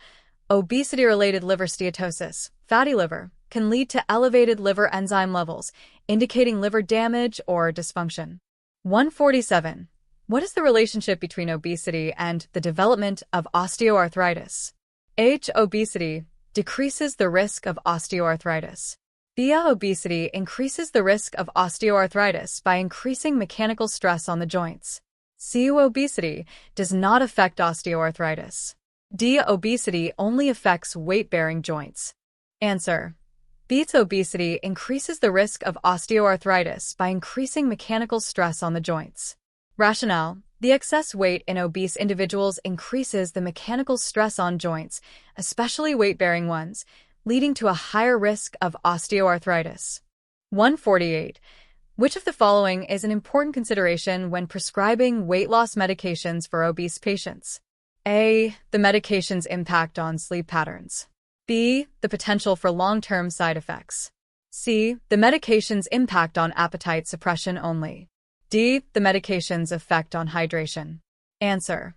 obesity-related liver steatosis, fatty liver, can lead to elevated liver enzyme levels, indicating liver damage or dysfunction. 147. What is the relationship between obesity and the development of osteoarthritis? Obesity decreases the risk of osteoarthritis. B. Obesity increases the risk of osteoarthritis by increasing mechanical stress on the joints. C. Obesity does not affect osteoarthritis. D. Obesity only affects weight-bearing joints. Answer: B. Obesity increases the risk of osteoarthritis by increasing mechanical stress on the joints. Rationale: the excess weight in obese individuals increases the mechanical stress on joints, especially weight-bearing ones, leading to a higher risk of osteoarthritis. 148. Which of the following is an important consideration when prescribing weight loss medications for obese patients? A. The medication's impact on sleep patterns. B. The potential for long-term side effects. C. The medication's impact on appetite suppression only. D. The medication's effect on hydration. Answer: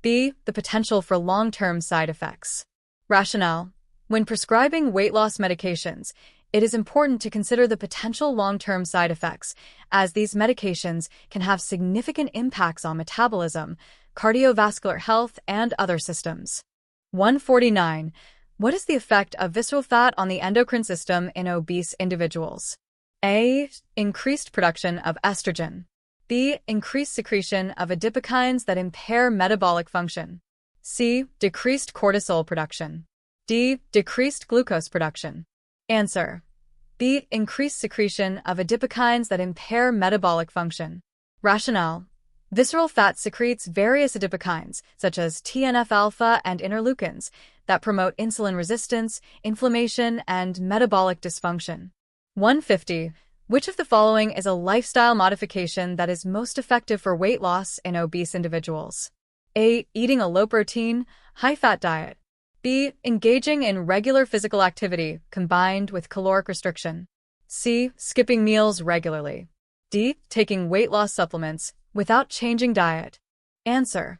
B. The potential for long-term side effects. Rationale: when prescribing weight loss medications, it is important to consider the potential long-term side effects, as these medications can have significant impacts on metabolism, cardiovascular health, and other systems. 149. What is the effect of visceral fat on the endocrine system in obese individuals? A. Increased production of estrogen. B. Increased secretion of adipokines that impair metabolic function. C. Decreased cortisol production. D. Decreased glucose production. Answer: B. Increased secretion of adipokines that impair metabolic function. Rationale: visceral fat secretes various adipokines, such as TNF-alpha and interleukins, that promote insulin resistance, inflammation, and metabolic dysfunction. 150. Which of the following is a lifestyle modification that is most effective for weight loss in obese individuals? A. Eating a low-protein, high-fat diet. B. Engaging in regular physical activity combined with caloric restriction. C. Skipping meals regularly. D. Taking weight loss supplements without changing diet. Answer: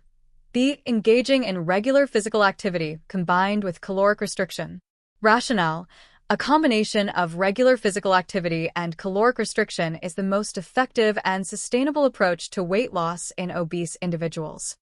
B. Engaging in regular physical activity combined with caloric restriction. Rationale: a combination of regular physical activity and caloric restriction is the most effective and sustainable approach to weight loss in obese individuals.